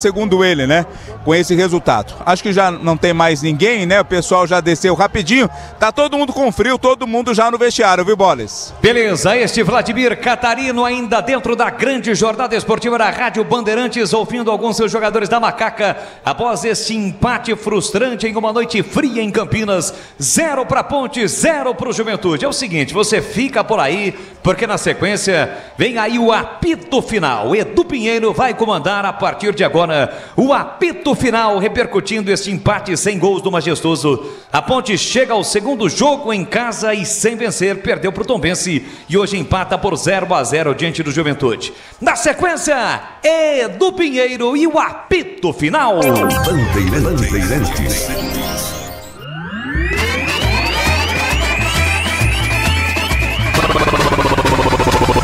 Segundo ele, né, com esse resultado. Acho que já não tem mais ninguém, né, o pessoal já desceu rapidinho, tá todo mundo com frio, todo mundo já no vestiário, viu, Boles? Beleza, este Vladimir Catarino ainda dentro da grande jornada esportiva da Rádio Bandeirantes, ouvindo alguns seus jogadores da Macaca, após esse empate frustrante em uma noite fria em Campinas, 0 para Ponte, 0 para o Juventude. É o seguinte, você fica por aí, porque na sequência vem aí o apito final. Edu Pinheiro vai comandar a partir de agora o apito final, repercutindo esse empate sem gols do Majestoso. A Ponte chega ao segundo jogo em casa e sem vencer, perdeu para o Tombense e hoje empata por 0-0 diante do Juventude. Na sequência, Edu Pinheiro e o apito final.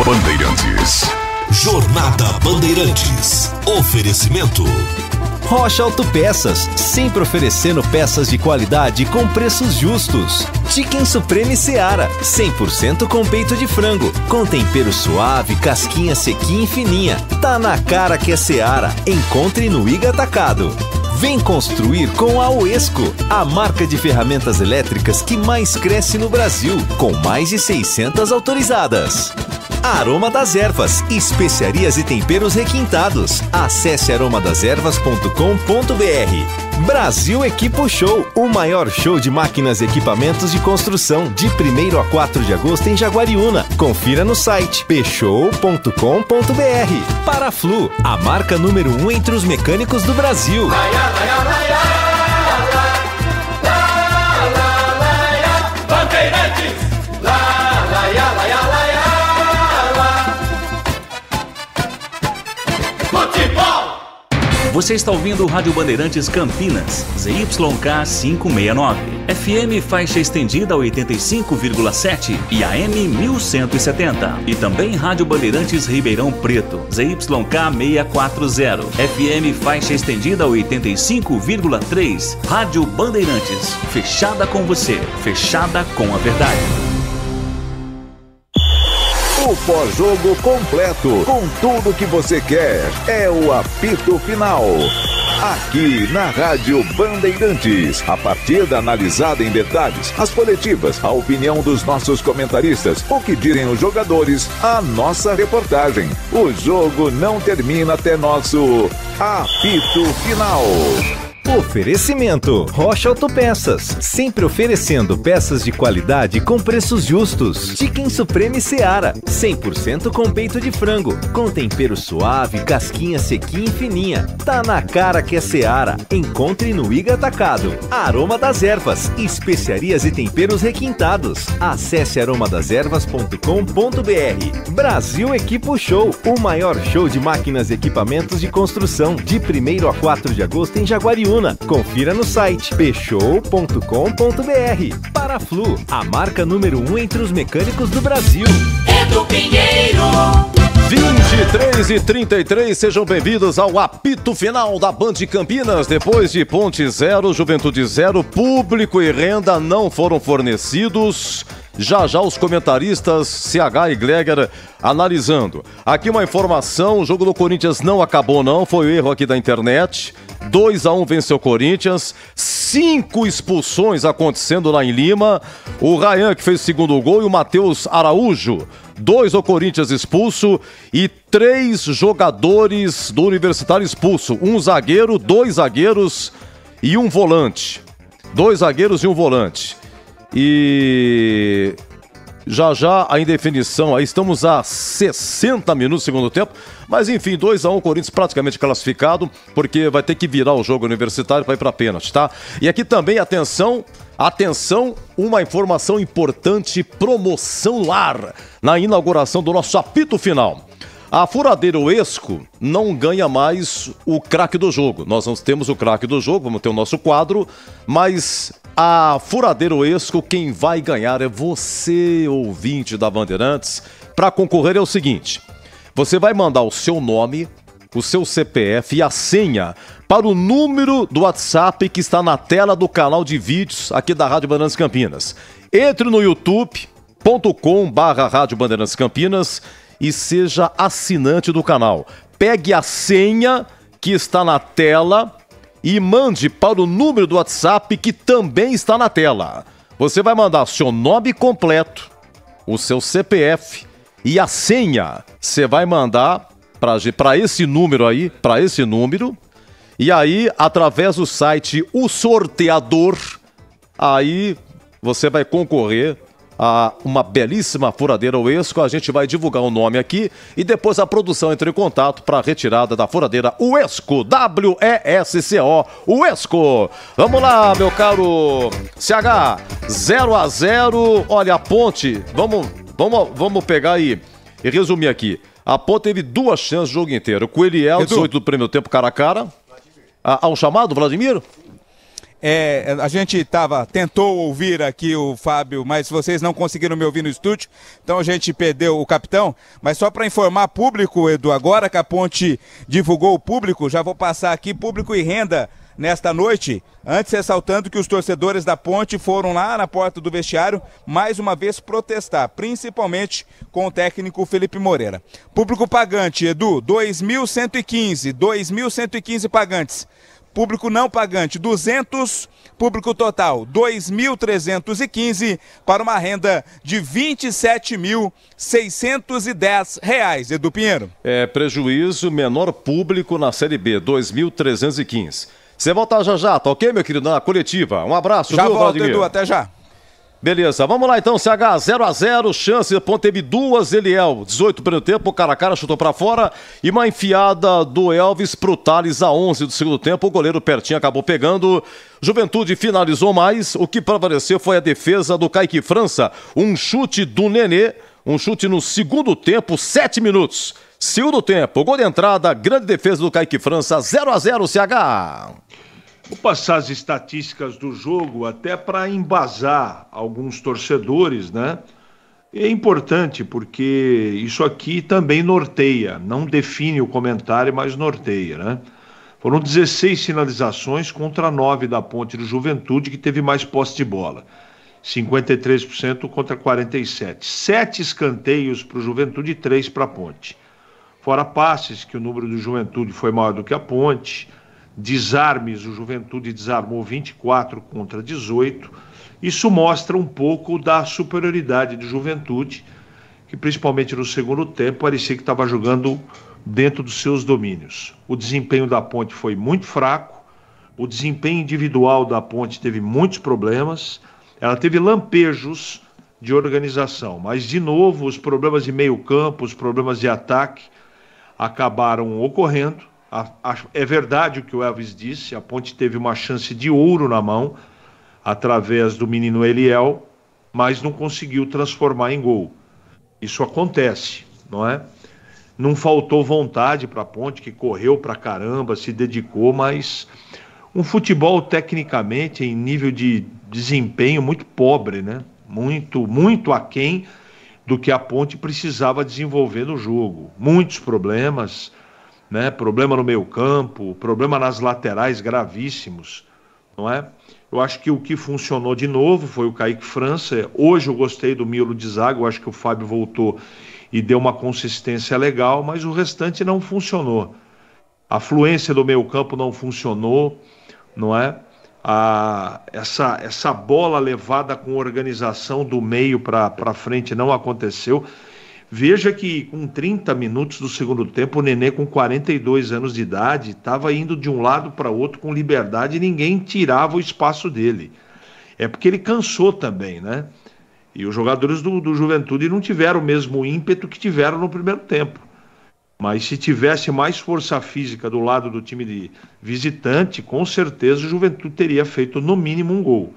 Bandeirantes. Jornada Bandeirantes. Oferecimento Rocha Autopeças, sempre oferecendo peças de qualidade com preços justos. Chicken Supreme Seara, 100% com peito de frango, com tempero suave, casquinha sequinha e fininha. Tá na cara que é Seara. Encontre no Iga Atacado. Vem construir com a Oesco, a marca de ferramentas elétricas que mais cresce no Brasil, com mais de 600 autorizadas. Aroma das Ervas, especiarias e temperos requintados. Acesse aromadeservas.com.br. Brasil Equipo Show, o maior show de máquinas e equipamentos de construção, de 1º a 4 de agosto em Jaguariúna. Confira no site pshow.com.br. Paraflu, a marca número 1 entre os mecânicos do Brasil. Bandeirantes, Você está ouvindo o Rádio Bandeirantes Campinas, ZYK 569, FM faixa estendida 85,7 e AM 1170. E também Rádio Bandeirantes Ribeirão Preto, ZYK 640, FM faixa estendida 85,3. Rádio Bandeirantes, fechada com você, fechada com a verdade. O pós-jogo completo, com tudo que você quer, é o apito final. Aqui na Rádio Bandeirantes, a partida analisada em detalhes, as coletivas, a opinião dos nossos comentaristas, o que dizem os jogadores, a nossa reportagem. O jogo não termina até nosso apito final. Oferecimento Rocha Autopeças, sempre oferecendo peças de qualidade com preços justos. Chicken Supreme Seara, 100% com peito de frango, com tempero suave, casquinha sequinha e fininha. Tá na cara que é Seara. Encontre no Iga Atacado. Aroma das Ervas, especiarias e temperos requintados. Acesse aromadeservas.com.br. Brasil Equipo Show, o maior show de máquinas e equipamentos de construção, de 1º a 4 de agosto em Jaguariúna. Confira no site pshow.com.br. Paraflu, a marca número 1 entre os mecânicos do Brasil. Edu Pinheiro. 23h33, sejam bem-vindos ao apito final da Band Campinas. Depois de Ponte 0, Juventude 0, público e renda não foram fornecidos. Já os comentaristas CH e Gleger analisando. Aqui uma informação, o jogo do Corinthians não acabou não, foi o erro aqui da internet. 2-1 venceu o Corinthians, 5 expulsões acontecendo lá em Lima. O Ryan que fez o segundo gol e o Matheus Araújo. 2 do Corinthians expulso e 3 jogadores do Universitário expulso. 1 zagueiro, 2 zagueiros e 1 volante. 2 zagueiros e 1 volante. E já a indefinição, aí estamos a 60 minutos do segundo tempo, mas enfim, 2-1, Corinthians praticamente classificado, porque vai ter que virar o jogo Universitário para ir para pênalti, tá? E aqui também, atenção, uma informação importante, promoção lar, na inauguração do nosso apito final. A Furadeira Oesco não ganha mais o craque do jogo. Nós não temos o craque do jogo, vamos ter o nosso quadro, mas a Furadeira Oesco, quem vai ganhar é você, ouvinte da Bandeirantes. Para concorrer é o seguinte, você vai mandar o seu nome, o seu CPF e a senha para o número do WhatsApp que está na tela do canal de vídeos aqui da Rádio Bandeirantes Campinas. Entre no youtube.com/Rádio Bandeirantes Campinas e seja assinante do canal. Pegue a senha que está na tela e mande para o número do WhatsApp que também está na tela. Você vai mandar seu nome completo, o seu CPF e a senha. Você vai mandar para esse número aí, e aí, através do site O Sorteador, aí você vai concorrer a uma belíssima furadeira Uesco. A gente vai divulgar o nome aqui e depois a produção entra em contato para a retirada da furadeira Uesco, W-E-S-C-O, Uesco. Vamos lá, meu caro CH, 0-0, olha a Ponte, vamos pegar aí e resumir aqui. A Ponte teve 2 chances o jogo inteiro, com o Eliel, 18 do primeiro tempo, cara a cara. Ao chamado, Vladimir? A gente tentou ouvir aqui o Fábio, mas vocês não conseguiram me ouvir no estúdio, então a gente perdeu o capitão. Mas só para informar público, Edu, agora que a Ponte divulgou o público, já vou passar aqui público e renda nesta noite, antes ressaltando que os torcedores da Ponte foram lá na porta do vestiário mais uma vez protestar, principalmente com o técnico Felipe Moreira. Público pagante, Edu, 2.115 pagantes. Público não pagante, 200, público total, 2.315, para uma renda de R$ 27.610, Edu Pinheiro. Prejuízo, menor público na Série B, 2.315. Você volta já, tá ok, meu querido, na coletiva? Um abraço, já viu, volto, Vladimir? Edu, até já. Beleza, vamos lá então, CH, 0-0, chance, Ponte teve 2, Eliel, 18 do primeiro tempo, o cara a cara chutou pra fora, e uma enfiada do Elvis pro Thales a 11 do segundo tempo, o goleiro pertinho acabou pegando, Juventude finalizou mais, o que prevaleceu foi a defesa do Kaique França, um chute do Nenê, um chute no segundo tempo, 7 minutos, segundo tempo, gol de entrada, grande defesa do Kaique França, 0-0, CH. Vou passar as estatísticas do jogo até para embasar alguns torcedores, né? É importante porque isso aqui também norteia, não define o comentário, mas norteia, né? Foram 16 finalizações contra 9 da Ponte do Juventude, que teve mais posse de bola. 53% contra 47%. 7 escanteios para o Juventude e 3 para a Ponte. Fora passes, que o número do Juventude foi maior do que a Ponte. Desarmes, o Juventude desarmou 24 contra 18. Isso mostra um pouco da superioridade do Juventude, que principalmente no segundo tempo parecia que estava jogando dentro dos seus domínios. O desempenho da Ponte foi muito fraco, o desempenho individual da Ponte teve muitos problemas, ela teve lampejos de organização, mas de novo os problemas de meio campo, os problemas de ataque acabaram ocorrendo. É verdade o que o Elvis disse, a Ponte teve uma chance de ouro na mão, através do menino Eliel, mas não conseguiu transformar em gol. Isso acontece, não é? Não faltou vontade para a Ponte, que correu pra caramba, se dedicou, mas um futebol tecnicamente em nível de desempenho muito pobre, né? Muito aquém do que a Ponte precisava desenvolver no jogo. Muitos problemas, né? Problema no meio campo, problema nas laterais gravíssimos, não é? Eu acho que o que funcionou de novo foi o Kaique França. Hoje eu gostei do miolo de zaga, eu acho que o Fábio voltou e deu uma consistência legal, mas o restante não funcionou. A fluência do meio campo não funcionou, não é? Essa bola levada com organização do meio para frente não aconteceu. Veja que com 30 minutos do segundo tempo, o Nenê com 42 anos de idade estava indo de um lado para outro com liberdade e ninguém tirava o espaço dele. É porque ele cansou também, né? E os jogadores do Juventude não tiveram o mesmo ímpeto que tiveram no primeiro tempo. Mas se tivesse mais força física do lado do time de visitante, com certeza o Juventude teria feito no mínimo um gol.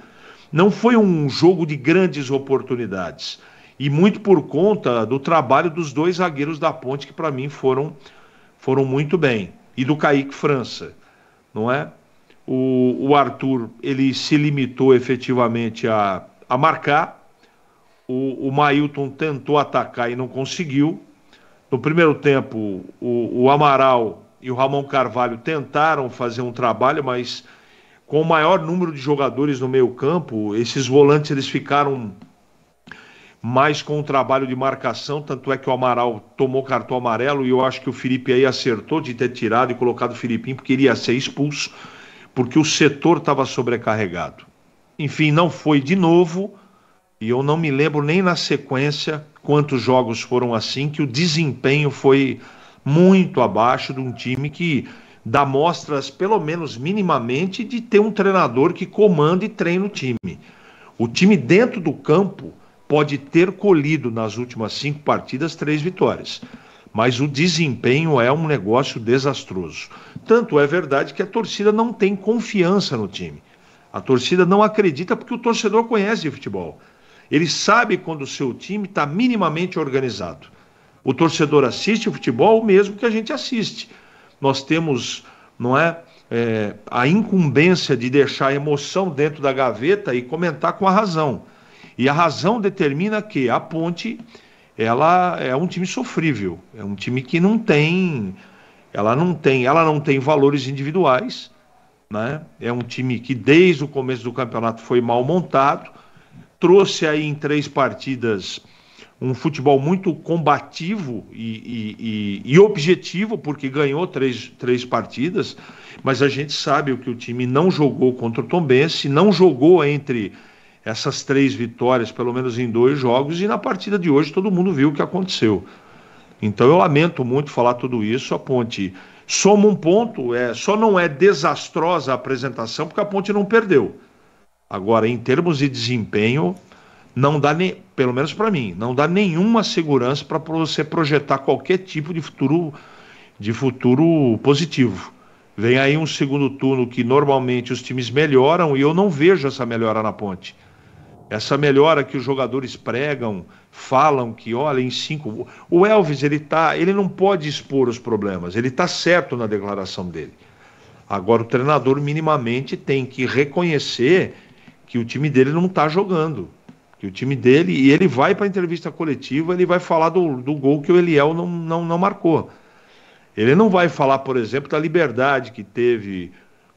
Não foi um jogo de grandes oportunidades. E muito por conta do trabalho dos dois zagueiros da Ponte, que para mim foram muito bem. E do Kaique França, não é? O Arthur, ele se limitou efetivamente a marcar. O Mailton tentou atacar e não conseguiu. No primeiro tempo, o Amaral e o Ramon Carvalho tentaram fazer um trabalho, mas com o maior número de jogadores no meio campo, esses volantes eles ficaram mais com o trabalho de marcação, tanto é que o Amaral tomou cartão amarelo e eu acho que o Felipe aí acertou de ter tirado e colocado o Filipinho porque iria ser expulso, porque o setor estava sobrecarregado. Enfim, não foi de novo, e eu não me lembro nem na sequência quantos jogos foram assim, que o desempenho foi muito abaixo de um time que dá mostras, pelo menos minimamente, de ter um treinador que comanda e treina o time. O time dentro do campo pode ter colhido nas últimas 5 partidas 3 vitórias, mas o desempenho é um negócio desastroso. Tanto é verdade que a torcida não tem confiança no time. A torcida não acredita porque o torcedor conhece de futebol. Ele sabe quando o seu time está minimamente organizado. O torcedor assiste o futebol mesmo que a gente assiste. Nós temos, a incumbência de deixar a emoção dentro da gaveta e comentar com a razão. E a razão determina que a Ponte, ela é um time sofrível, é um time que não tem valores individuais, né? É um time que desde o começo do campeonato foi mal montado, trouxe aí em 3 partidas um futebol muito combativo e objetivo, porque ganhou 3 partidas, mas a gente sabe o que o time não jogou contra o Tombense, não jogou entre essas 3 vitórias, pelo menos em 2 jogos, e na partida de hoje todo mundo viu o que aconteceu. Então eu lamento muito falar tudo isso. A Ponte soma um ponto, só não é desastrosa a apresentação porque a Ponte não perdeu. Agora, em termos de desempenho, não dá nem, pelo menos para mim, não dá nenhuma segurança para você projetar qualquer tipo de futuro positivo. Vem aí um segundo turno que normalmente os times melhoram e eu não vejo essa melhora na Ponte. Essa melhora que os jogadores pregam, falam que, olha, em 5... O Elvis, ele não pode expor os problemas, ele está certo na declaração dele. Agora, o treinador minimamente tem que reconhecer que o time dele não está jogando. Que o time dele, e ele vai para a entrevista coletiva, ele vai falar do gol que o Eliel não marcou. Ele não vai falar, por exemplo, da liberdade que teve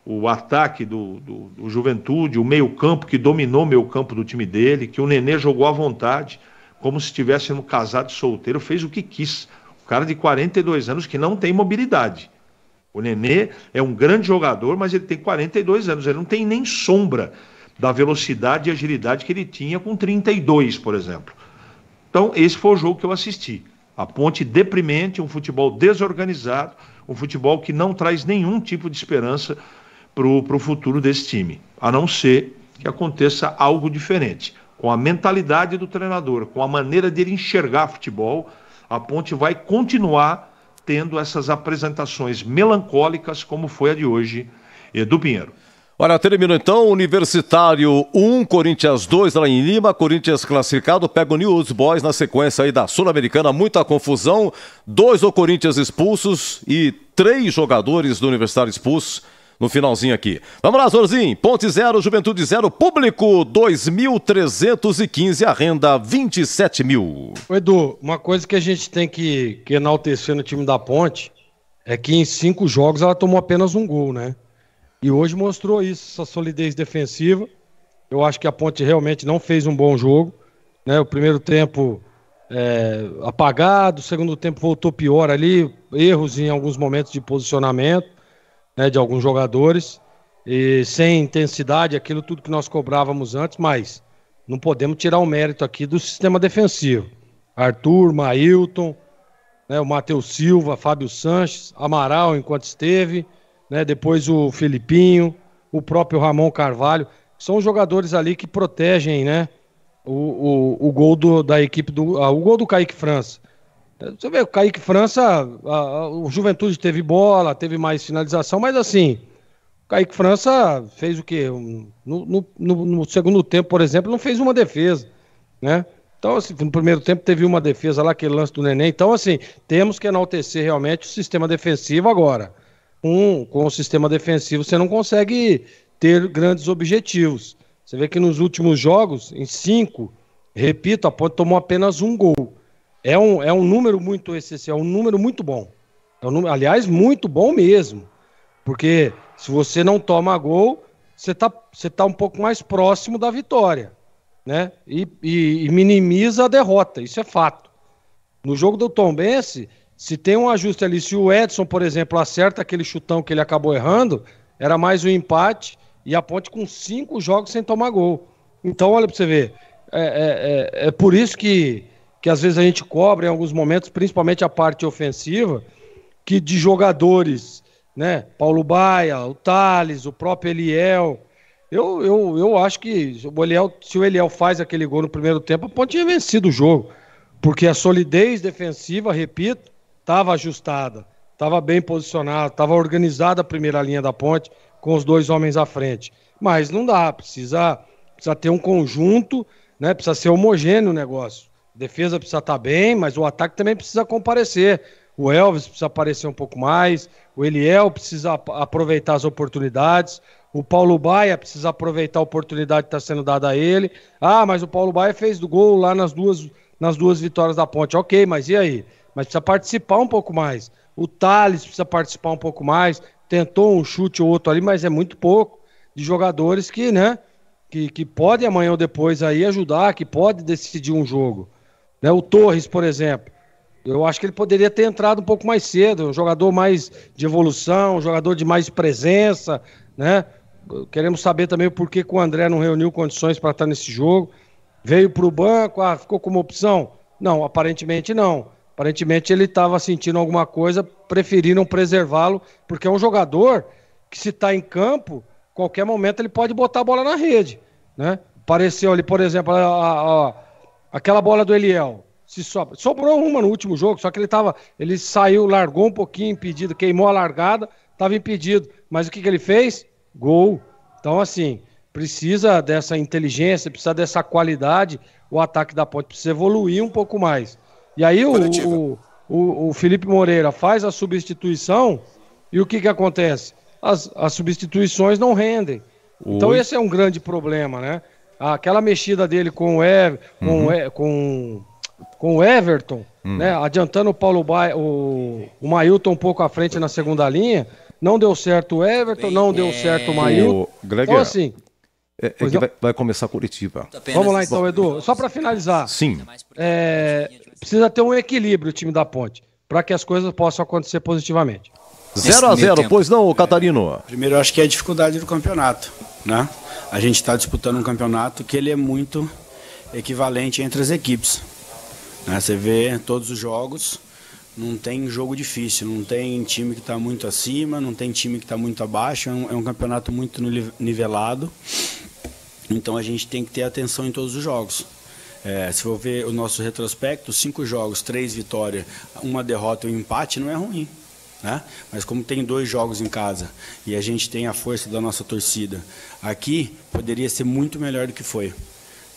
o ataque do Juventude, o meio-campo que dominou o meio-campo do time dele, que o Nenê jogou à vontade, como se estivesse no casado solteiro, fez o que quis. O cara de 42 anos que não tem mobilidade. O Nenê é um grande jogador, mas ele tem 42 anos, ele não tem nem sombra da velocidade e agilidade que ele tinha com 32, por exemplo. Então, esse foi o jogo que eu assisti. A Ponte deprimente, um futebol desorganizado, um futebol que não traz nenhum tipo de esperança para o futuro desse time, a não ser que aconteça algo diferente. Com a mentalidade do treinador, com a maneira de ele enxergar futebol, a Ponte vai continuar tendo essas apresentações melancólicas como foi a de hoje, Edu Pinheiro. Olha, termina então, Universitário 1, Corinthians 2 lá em Lima, Corinthians classificado, pega o News Boys na sequência aí da Sul-Americana, muita confusão, 2 do Corinthians expulsos e 3 jogadores do Universitário expulsos no finalzinho aqui. Vamos lá, Zorzinho, Ponte 0, Juventude 0, público 2.315, a renda 27 mil. Edu, uma coisa que a gente tem que enaltecer no time da Ponte é que em 5 jogos ela tomou apenas 1 gol, né? E hoje mostrou isso, essa solidez defensiva. Eu acho que a Ponte realmente não fez um bom jogo, né? O primeiro tempo apagado, o segundo tempo voltou pior ali, erros em alguns momentos de posicionamento, né, de alguns jogadores, e sem intensidade, aquilo tudo que nós cobrávamos antes, mas não podemos tirar o mérito aqui do sistema defensivo. Arthur, Mailton, né, o Matheus Silva, Fábio Sanches, Amaral enquanto esteve, né, depois o Filipinho, o próprio Ramon Carvalho, são jogadores ali que protegem, né, o gol da equipe, o gol do Kaique França. Você vê, o Kaique França, o Juventude teve bola, teve mais finalização, mas assim, o Kaique França fez o quê? No segundo tempo, por exemplo, não fez uma defesa, né? Então, assim, no primeiro tempo teve uma defesa lá, aquele lance do Nenê. Então, assim, temos que enaltecer realmente o sistema defensivo agora. Com o sistema defensivo você não consegue ter grandes objetivos. Você vê que nos últimos jogos, em 5, repito, a Ponte tomou apenas 1 gol. É um número muito essencial, um número muito bom. Aliás, muito bom mesmo. Porque se você não toma gol, você tá um pouco mais próximo da vitória. né? E minimiza a derrota, isso é fato. No jogo do Tombense, se tem um ajuste ali, se o Edson, por exemplo, acerta aquele chutão que ele acabou errando, era mais um empate e a Ponte com 5 jogos sem tomar gol. Então, olha pra você ver, é por isso que às vezes a gente cobra em alguns momentos, principalmente a parte ofensiva, que de jogadores, né, Paulo Baia, o Thales, o próprio Eliel, eu acho que se o Eliel faz aquele gol no primeiro tempo, a Ponte tinha vencido o jogo, porque a solidez defensiva, repito, estava ajustada, estava bem posicionada, estava organizada a primeira linha da Ponte, com os 2 homens à frente. Mas não dá, precisa ter um conjunto, né, precisa ser homogêneo o negócio. A defesa precisa estar bem, mas o ataque também precisa comparecer. O Elvis precisa aparecer um pouco mais, o Eliel precisa aproveitar as oportunidades, o Paulo Baia precisa aproveitar a oportunidade que está sendo dada a ele. Ah, mas o Paulo Baia fez do gol lá nas duas vitórias da Ponte. Ok, mas e aí? Mas precisa participar um pouco mais. O Thales precisa participar um pouco mais, tentou um chute ou outro ali, mas é muito pouco de jogadores que, né, que podem amanhã ou depois aí ajudar, que pode decidir um jogo. Né, o Torres, por exemplo, eu acho que ele poderia ter entrado um pouco mais cedo, um jogador mais de evolução, um jogador de mais presença, né? Queremos saber também o porquê que o André não reuniu condições para estar nesse jogo. Veio para o banco, ficou como opção? Não, aparentemente não. Aparentemente ele estava sentindo alguma coisa, preferiram preservá-lo, porque é um jogador que, se está em campo, qualquer momento ele pode botar a bola na rede, né? Apareceu ali, por exemplo, aquela bola do Eliel. Sobrou uma no último jogo, só que ele saiu, largou um pouquinho impedido, queimou a largada, estava impedido. Mas o que ele fez? Gol. Então, assim, precisa dessa inteligência, precisa dessa qualidade, o ataque da Ponte precisa evoluir um pouco mais. E aí o Felipe Moreira faz a substituição e o que acontece? As substituições não rendem. Então esse é um grande problema, né? Aquela mexida dele com o Everton, né? Adiantando o Paulo Baia, o Mailton um pouco à frente na segunda linha, não deu certo o Everton, não deu certo o Mailton. Então assim... vai começar a Curitiba. Vamos lá então, Edu. Só para finalizar. Sim. Precisa ter um equilíbrio o time da Ponte, para que as coisas possam acontecer positivamente. 0-0, pois não, Catarino? Primeiro, eu acho que é a dificuldade do campeonato, né? A gente está disputando um campeonato que ele é muito equivalente entre as equipes. Né? Você vê todos os jogos, não tem jogo difícil, não tem time que está muito acima, não tem time que está muito abaixo, é um campeonato muito nivelado. Então a gente tem que ter atenção em todos os jogos. Se for ver o nosso retrospecto, 5 jogos, 3 vitórias, 1 derrota e 1 empate, não é ruim. Né? Mas como tem 2 jogos em casa e a gente tem a força da nossa torcida, aqui poderia ser muito melhor do que foi.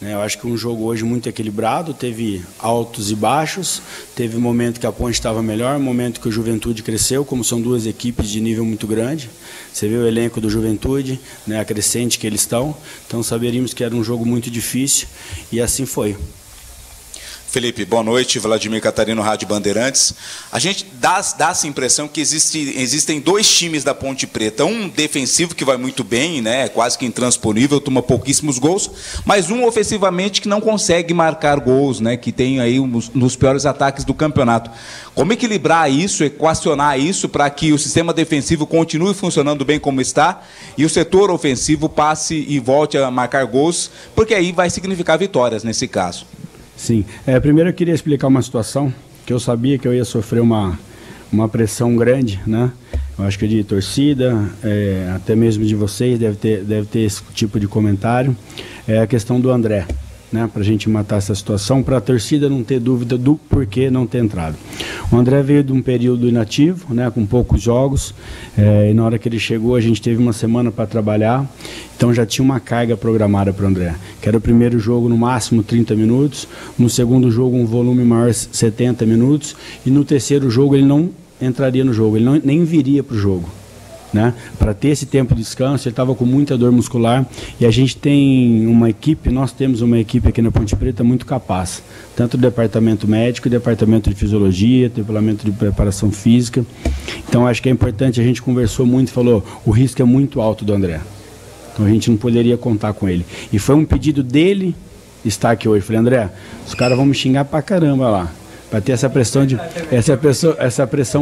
Eu acho que um jogo hoje muito equilibrado, teve altos e baixos, teve momento que a Ponte estava melhor, momento que o Juventude cresceu, como são 2 equipes de nível muito grande. Você vê o elenco do Juventude, né, a crescente que eles estão, então saberíamos que era um jogo muito difícil e assim foi. Felipe, boa noite. Vladimir Catarino, Rádio Bandeirantes. A gente dá essa impressão que existem 2 times da Ponte Preta. Um defensivo que vai muito bem, né, quase que intransponível, toma pouquíssimos gols, mas um ofensivamente que não consegue marcar gols, né, que tem aí um dos piores ataques do campeonato. Como equilibrar isso, equacionar isso para que o sistema defensivo continue funcionando bem como está e o setor ofensivo passe e volte a marcar gols, porque aí vai significar vitórias nesse caso. Sim, primeiro eu queria explicar uma situação que eu sabia que eu ia sofrer uma pressão grande, né? Eu acho que de torcida, até mesmo de vocês, deve ter esse tipo de comentário. É a questão do André, né? Para a gente matar essa situação, para a torcida não ter dúvida do porquê não ter entrado. O André veio de um período inativo, né? Com poucos jogos, e na hora que ele chegou a gente teve uma semana para trabalhar, então já tinha uma carga programada para o André, que era o primeiro jogo no máximo 30 minutos, no segundo jogo um volume maior 70 minutos, e no terceiro jogo ele não entraria no jogo, ele nem viria para o jogo. Né? Para ter esse tempo de descanso, ele estava com muita dor muscular e a gente tem uma equipe, nós temos uma equipe aqui na Ponte Preta muito capaz, tanto o departamento médico, o departamento de fisiologia, departamento de preparação física. Então acho que é importante, a gente conversou muito e falou, o risco é muito alto do André, então a gente não poderia contar com ele, e foi um pedido dele estar aqui hoje. Falei, André, os caras vão me xingar pra caramba lá. Para ter essa pressão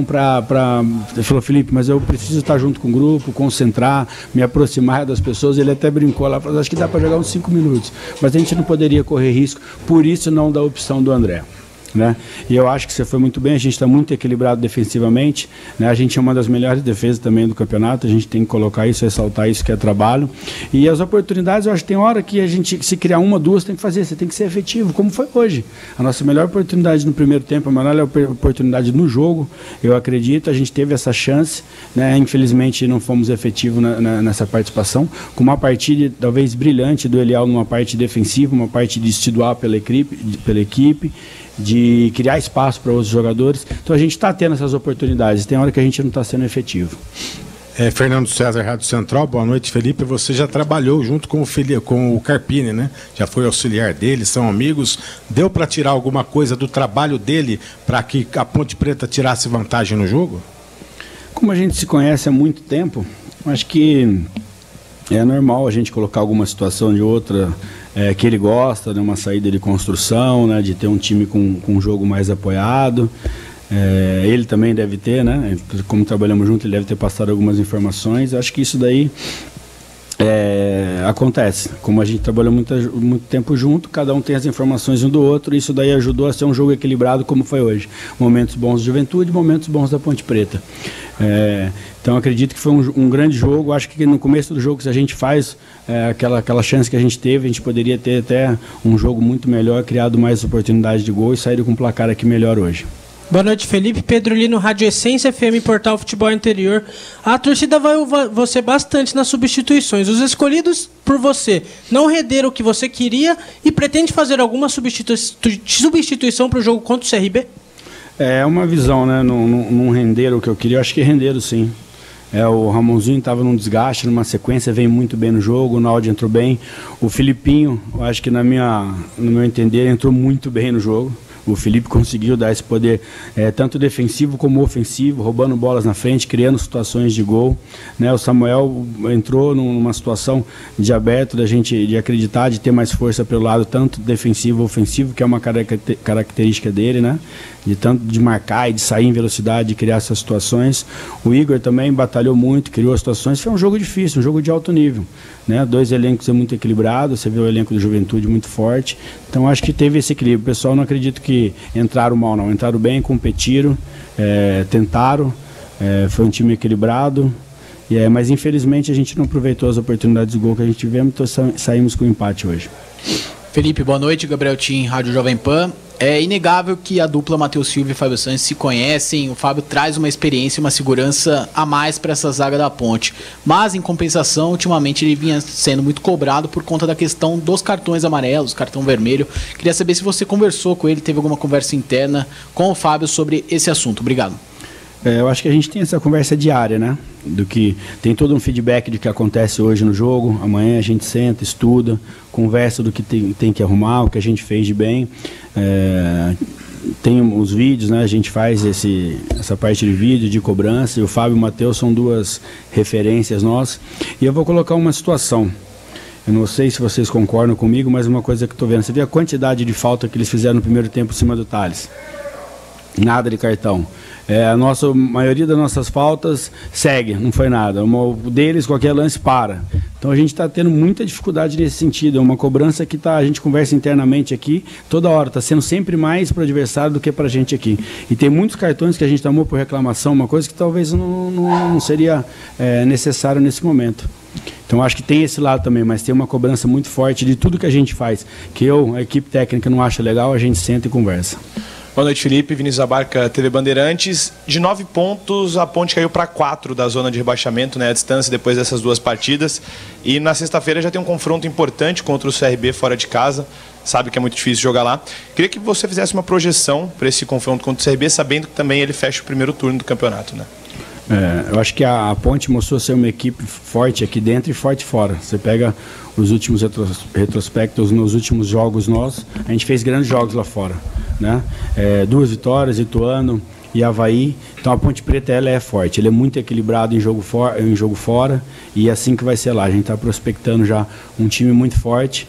para ele falou, Felipe, mas eu preciso estar junto com o grupo, concentrar, me aproximar das pessoas. Ele até brincou lá, falou, acho que dá para jogar uns 5 minutos, mas a gente não poderia correr risco, por isso não dá a opção do André. Né? E eu acho que você foi muito bem, a gente está muito equilibrado defensivamente, né? A gente é uma das melhores defesas também do campeonato, a gente tem que colocar isso, ressaltar isso que é trabalho, e as oportunidades, eu acho que tem hora que a gente, se criar uma, duas, tem que fazer, você tem que ser efetivo, como foi hoje. A nossa melhor oportunidade no primeiro tempo, a melhor oportunidade no jogo, eu acredito, a gente teve essa chance, né? Infelizmente não fomos efetivos nessa participação, com uma partida talvez brilhante do Eliel numa parte defensiva, uma parte de individual pela equipe, de criar espaço para outros jogadores. Então a gente está tendo essas oportunidades, tem hora que a gente não está sendo efetivo. Fernando César, Rádio Central, boa noite, Felipe. Você já trabalhou junto com o Carpini, né? Já foi auxiliar dele, são amigos. Deu para tirar alguma coisa do trabalho dele para que a Ponte Preta tirasse vantagem no jogo? Como a gente se conhece há muito tempo, acho que é normal a gente colocar alguma situação de outra que ele gosta, né, uma saída de construção, né, de ter um time com um jogo mais apoiado. Ele também deve ter, né? Como trabalhamos junto, ele deve ter passado algumas informações. Acho que isso daí acontece. Como a gente trabalhou muito tempo junto, cada um tem as informações um do outro, e isso daí ajudou a ser um jogo equilibrado como foi hoje. Momentos bons de Juventude, momentos bons da Ponte Preta. Então acredito que foi um grande jogo. Acho que no começo do jogo, se a gente faz aquela chance que a gente teve, a gente poderia ter até um jogo muito melhor, criado mais oportunidades de gol e saído com um placar aqui melhor hoje. Boa noite, Felipe. Pedro Lino, Rádio Essência FM, Portal Futebol Interior. A torcida vai você bastante nas substituições. Os escolhidos por você não renderam o que você queria e pretende fazer alguma substituição para o jogo contra o CRB? É uma visão, né? Não renderam o que eu queria. Eu acho que renderam, sim. O Ramonzinho estava num desgaste, numa sequência, veio muito bem no jogo, o Naldi entrou bem. O Filipinho, eu acho que no meu entender, entrou muito bem no jogo. O Felipe conseguiu dar esse poder tanto defensivo como ofensivo, roubando bolas na frente, criando situações de gol, né? O Samuel entrou numa situação de aberto, de acreditar, de ter mais força pelo lado tanto defensivo ofensivo, que é uma característica dele, né? De marcar e de sair em velocidade, de criar essas situações. O Igor também batalhou muito, criou as situações. Foi um jogo difícil, um jogo de alto nível, né? 2 elencos muito equilibrados, você vê o elenco do Juventude muito forte. Então acho que teve esse equilíbrio. O pessoal, não acredito que entraram mal, não. Entraram bem, competiram, tentaram. Foi um time equilibrado. Mas infelizmente a gente não aproveitou as oportunidades de gol que a gente tivemos, então saímos com o empate hoje. Felipe, boa noite. Gabriel Tim, Rádio Jovem Pan. É inegável que a dupla Matheus Silva e Fábio Santos se conhecem. O Fábio traz uma experiência e uma segurança a mais para essa zaga da Ponte. Mas, em compensação, ultimamente ele vinha sendo muito cobrado por conta da questão dos cartões amarelos, cartão vermelho. Queria saber se você conversou com ele, teve alguma conversa interna com o Fábio sobre esse assunto. Obrigado. Eu acho que a gente tem essa conversa diária, né? Do que tem todo um feedback do que acontece hoje no jogo. Amanhã a gente senta, estuda, conversa do que tem que arrumar, o que a gente fez de bem. Tem os vídeos, né? A gente faz essa parte de vídeo, de cobrança. E o Fábio e o Matheus são 2 referências nossas. E eu vou colocar uma situação. Eu não sei se vocês concordam comigo, mas uma coisa que eu estou vendo. Você vê a quantidade de falta que eles fizeram no primeiro tempo em cima do Thales. Nada de cartão. A maioria das nossas faltas segue, não foi nada. O deles, qualquer lance, para. Então a gente está tendo muita dificuldade nesse sentido. É uma cobrança que a gente conversa internamente aqui, toda hora. Está sendo sempre mais para o adversário do que para a gente aqui. E tem muitos cartões que a gente tomou por reclamação, uma coisa que talvez não seria necessário nesse momento. Então acho que tem esse lado também, mas tem uma cobrança muito forte de tudo que a gente faz. Que a equipe técnica, não acha legal, a gente senta e conversa. Boa noite, Felipe. Vinícius Abarca, TV Bandeirantes. De 9 pontos, a Ponte caiu para 4 da zona de rebaixamento, né, a distância depois dessas 2 partidas. E na sexta-feira já tem um confronto importante contra o CRB fora de casa. Sabe que é muito difícil jogar lá. Queria que você fizesse uma projeção para esse confronto contra o CRB, sabendo que também ele fecha o primeiro turno do campeonato, né? Eu acho que a Ponte mostrou ser uma equipe forte aqui dentro e forte fora. Você pega os últimos retrospectos nos últimos jogos nossos, a gente fez grandes jogos lá fora, né? 2 vitórias, Ituano e Avaí. Então a Ponte Preta ela é forte, ele é muito equilibrado em jogo fora, e é assim que vai ser lá. A gente está prospectando já um time muito forte.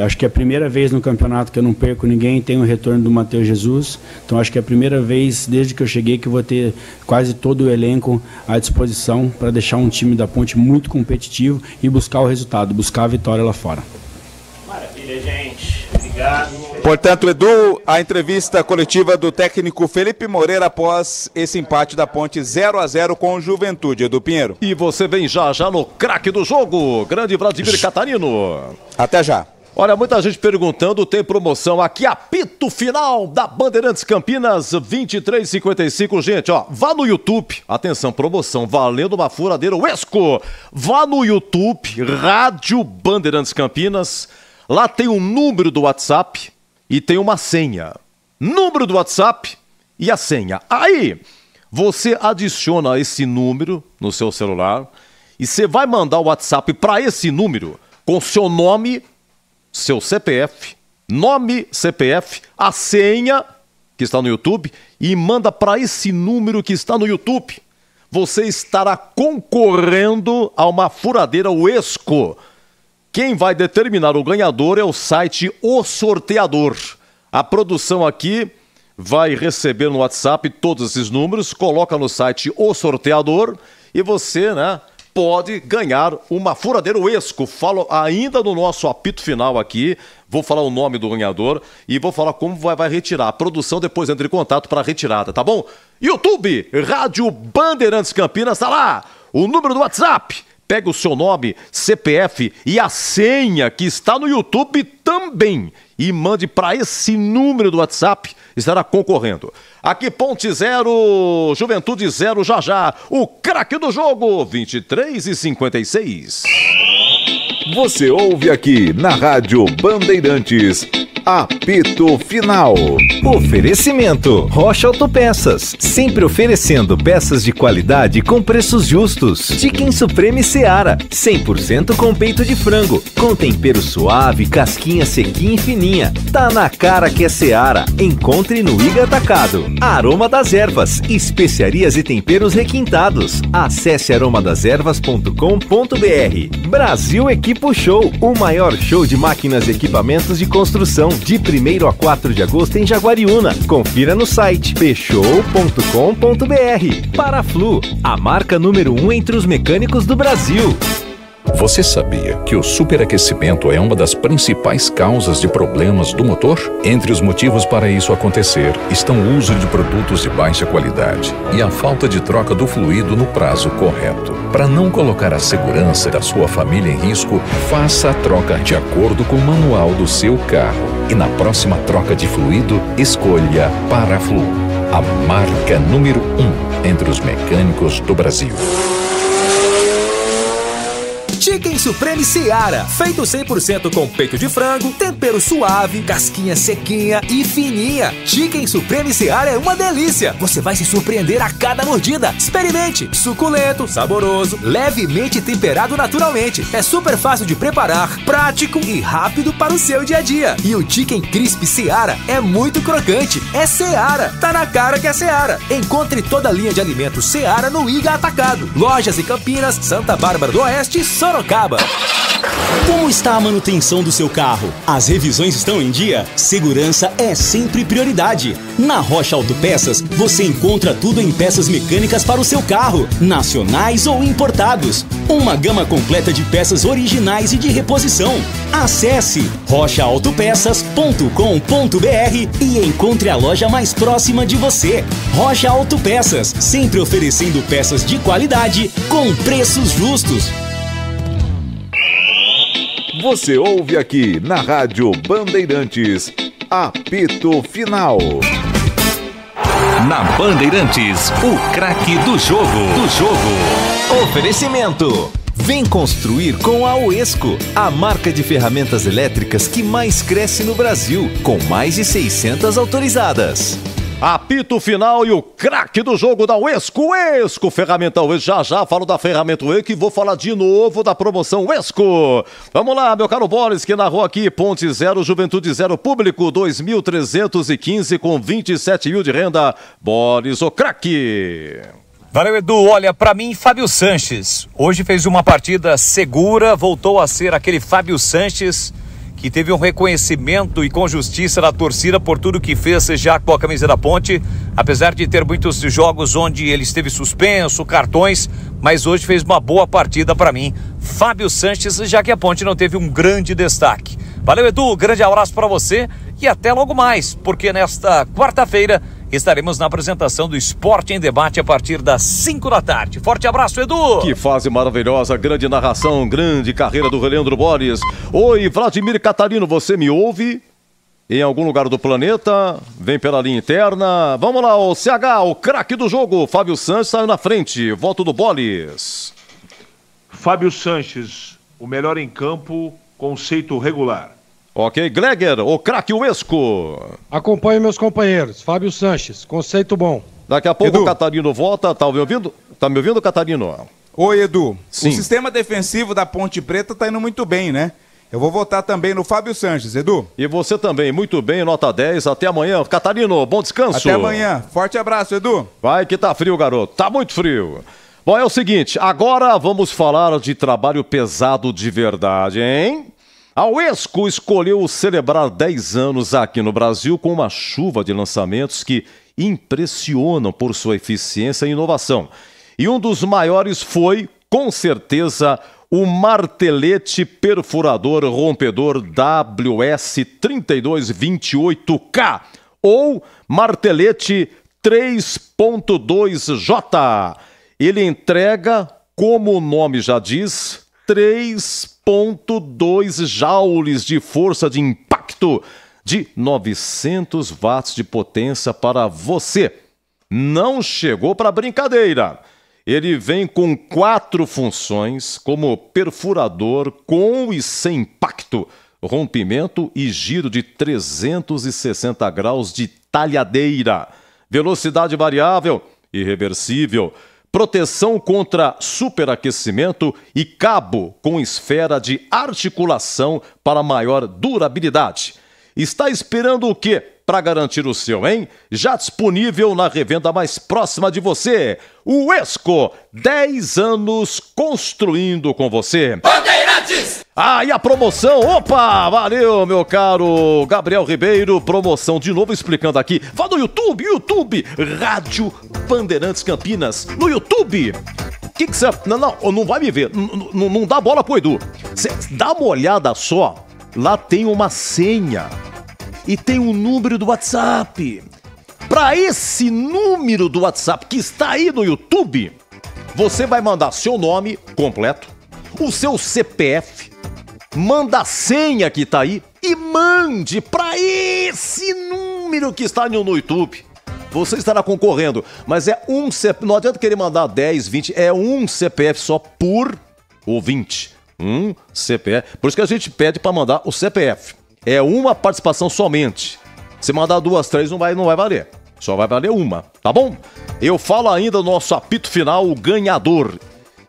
Acho que é a primeira vez no campeonato que eu não perco ninguém, tem o retorno do Matheus Jesus. Então acho que é a primeira vez desde que eu cheguei que eu vou ter quase todo o elenco à disposição para deixar um time da Ponte muito competitivo e buscar o resultado, buscar a vitória lá fora. Maravilha, gente. Obrigado. Portanto, Edu, a entrevista coletiva do técnico Felipe Moreira após esse empate da Ponte 0-0 com o Juventude, Edu Pinheiro. E você vem já no craque do jogo, grande Vladimir Catarino. Até já. Olha, muita gente perguntando, tem promoção aqui, apito final da Bandeirantes Campinas, 23,55. Gente, ó, vá no YouTube, atenção, promoção, valendo uma furadeira Uesco. Vá no YouTube, Rádio Bandeirantes Campinas, lá tem o número do WhatsApp e tem uma senha. Número do WhatsApp e a senha. Aí, você adiciona esse número no seu celular e você vai mandar o WhatsApp para esse número com seu nome, seu CPF, nome, CPF, a senha que está no YouTube e manda para esse número que está no YouTube. Você estará concorrendo a uma furadeira Uesco. Quem vai determinar o ganhador é o site O Sorteador. A produção aqui vai receber no WhatsApp todos esses números, coloca no site O Sorteador e você, né, pode ganhar uma furadeira Uesco. Falo ainda no nosso apito final aqui, vou falar o nome do ganhador e vou falar como vai retirar. A produção depois entra em contato para a retirada, tá bom? YouTube, Rádio Bandeirantes Campinas, tá lá, o número do WhatsApp. Pega o seu nome, CPF e a senha que está no YouTube também e mande para esse número do WhatsApp, estará concorrendo. Aqui Ponte 0, Juventude 0, já, o craque do jogo, 23,56. Você ouve aqui na Rádio Bandeirantes, apito final. Oferecimento Rocha Autopeças, sempre oferecendo peças de qualidade com preços justos. Chicken Supreme Seara, 100% com peito de frango, com tempero suave, casquinha sequinha e fininha. Tá na cara que é Seara. Encontre no Iga Atacado. Aroma das Ervas, especiarias e temperos requintados. Acesse aromadeservas.com.br. Brasil Equipo Show, o maior show de máquinas e equipamentos de construção, de 1º a 4 de agosto em Jaguariúna. Confira no site pshow.com.br. Paraflu, a marca número 1 entre os mecânicos do Brasil. Você sabia que o superaquecimento é uma das principais causas de problemas do motor? Entre os motivos para isso acontecer estão o uso de produtos de baixa qualidade e a falta de troca do fluido no prazo correto. Para não colocar a segurança da sua família em risco, faça a troca de acordo com o manual do seu carro. E na próxima troca de fluido, escolha Paraflu, a marca número 1 entre os mecânicos do Brasil. Chicken Supreme Seara, feito 100% com peito de frango, tempero suave, casquinha sequinha e fininha. Chicken Supreme Seara é uma delícia. Você vai se surpreender a cada mordida. Experimente. Suculento, saboroso, levemente temperado naturalmente. É super fácil de preparar, prático e rápido para o seu dia a dia. E o Chicken Crisp Seara é muito crocante. É Seara. Tá na cara que é Seara. Encontre toda a linha de alimentos Seara no Iga Atacado. Lojas em Campinas, Santa Bárbara do Oeste e Sorocaba. Como está a manutenção do seu carro? As revisões estão em dia? Segurança é sempre prioridade. Na Rocha Autopeças, você encontra tudo em peças mecânicas para o seu carro, nacionais ou importados. Uma gama completa de peças originais e de reposição. Acesse rochaautopeças.com.br e encontre a loja mais próxima de você. Rocha Autopeças, sempre oferecendo peças de qualidade com preços justos. Você ouve aqui na Rádio Bandeirantes, apito final. Na Bandeirantes, o craque do jogo. Oferecimento. Vem construir com a Uesco, a marca de ferramentas elétricas que mais cresce no Brasil, com mais de 600 autorizadas. Apito final e o craque do jogo da Uesco, ferramenta Uesco. Já falo da ferramenta Uesco e vou falar de novo da promoção Uesco. Vamos lá, meu caro Boris, que narrou aqui Ponte 0, Juventude 0, público 2.315 com 27 mil de renda. Boris, o craque. Valeu, Edu. Olha, pra mim, Fábio Sanches. Hoje fez uma partida segura, voltou a ser aquele Fábio Sanches que que teve um reconhecimento e com justiça da torcida por tudo que fez já com a camisa da Ponte, apesar de ter muitos jogos onde ele esteve suspenso, cartões, mas hoje fez uma boa partida para mim, Fábio Sanches, já que a Ponte não teve um grande destaque. Valeu, Edu, grande abraço para você e até logo mais, porque nesta quarta-feira estaremos na apresentação do Esporte em Debate a partir das 5 da tarde. Forte abraço, Edu! Que fase maravilhosa, grande narração, grande carreira do Leandro Borges. Oi, Vladimir Catarino, você me ouve? Em algum lugar do planeta? Vem pela linha interna. Vamos lá, o CH, o craque do jogo. Fábio Sanches saiu na frente. Voto do Borges. Fábio Sanches, o melhor em campo, conceito regular. Ok, Gleger, o craque Uesco. Acompanhe meus companheiros. Fábio Sanches, conceito bom. Daqui a pouco Edu. o Catarino volta. Tá me ouvindo? Tá me ouvindo, Catarino? Oi, Edu. Sim. O sistema defensivo da Ponte Preta tá indo muito bem, né? Eu vou votar também no Fábio Sanches, Edu. E você também, muito bem, nota 10. Até amanhã. Catarino, bom descanso. Até amanhã. Forte abraço, Edu. Vai que tá frio, garoto. Tá muito frio. Bom, é o seguinte, agora vamos falar de trabalho pesado de verdade, hein? A Uesco escolheu celebrar 10 anos aqui no Brasil com uma chuva de lançamentos que impressionam por sua eficiência e inovação. E um dos maiores foi, com certeza, o martelete perfurador rompedor WS3228K ou martelete 3.2J. Ele entrega, como o nome já diz, 3.2 joules de força de impacto de 900 watts de potência para você. Não chegou para brincadeira. Ele vem com 4 funções, como perfurador com e sem impacto, rompimento e giro de 360 graus de talhadeira, velocidade variável e reversível, proteção contra superaquecimento e cabo com esfera de articulação para maior durabilidade. Está esperando o quê para garantir o seu, hein? Já disponível na revenda mais próxima de você. O Uesco, 10 anos construindo com você. Bandeirantes! Ah, e a promoção? Opa, valeu, meu caro Gabriel Ribeiro. Promoção de novo explicando aqui. Vá no YouTube, Rádio Bandeirantes Campinas. No YouTube. Que você... Não vai me ver. Não dá bola pro Edu. Cê dá uma olhada só. Lá tem uma senha. E tem um número do WhatsApp. Para esse número do WhatsApp que está aí no YouTube, você vai mandar seu nome completo, o seu CPF, manda a senha que está aí e mande para esse número que está no YouTube. Você estará concorrendo, mas é um CPF, não adianta querer mandar 10, 20, é um CPF só por ouvinte. Um CPF, por isso que a gente pede para mandar o CPF. É uma participação somente. Se mandar 2, 3 não vai valer. Só vai valer uma, tá bom? Eu falo ainda do nosso apito final, o ganhador.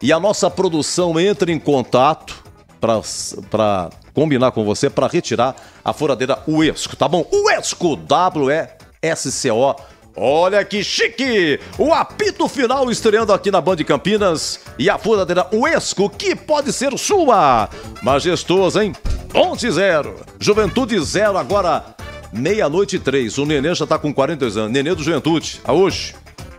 E a nossa produção entra em contato para combinar com você para retirar a furadeira Uesco, tá bom? Uesco, W-E-S-C-O. Olha que chique! O apito final estreando aqui na Band Campinas e a furadeira Uesco, que pode ser sua. Majestoso, hein? Ponte 0, Juventude 0, agora 00:03. O Nenê já tá com 42 anos. Nenê do Juventude, a hoje,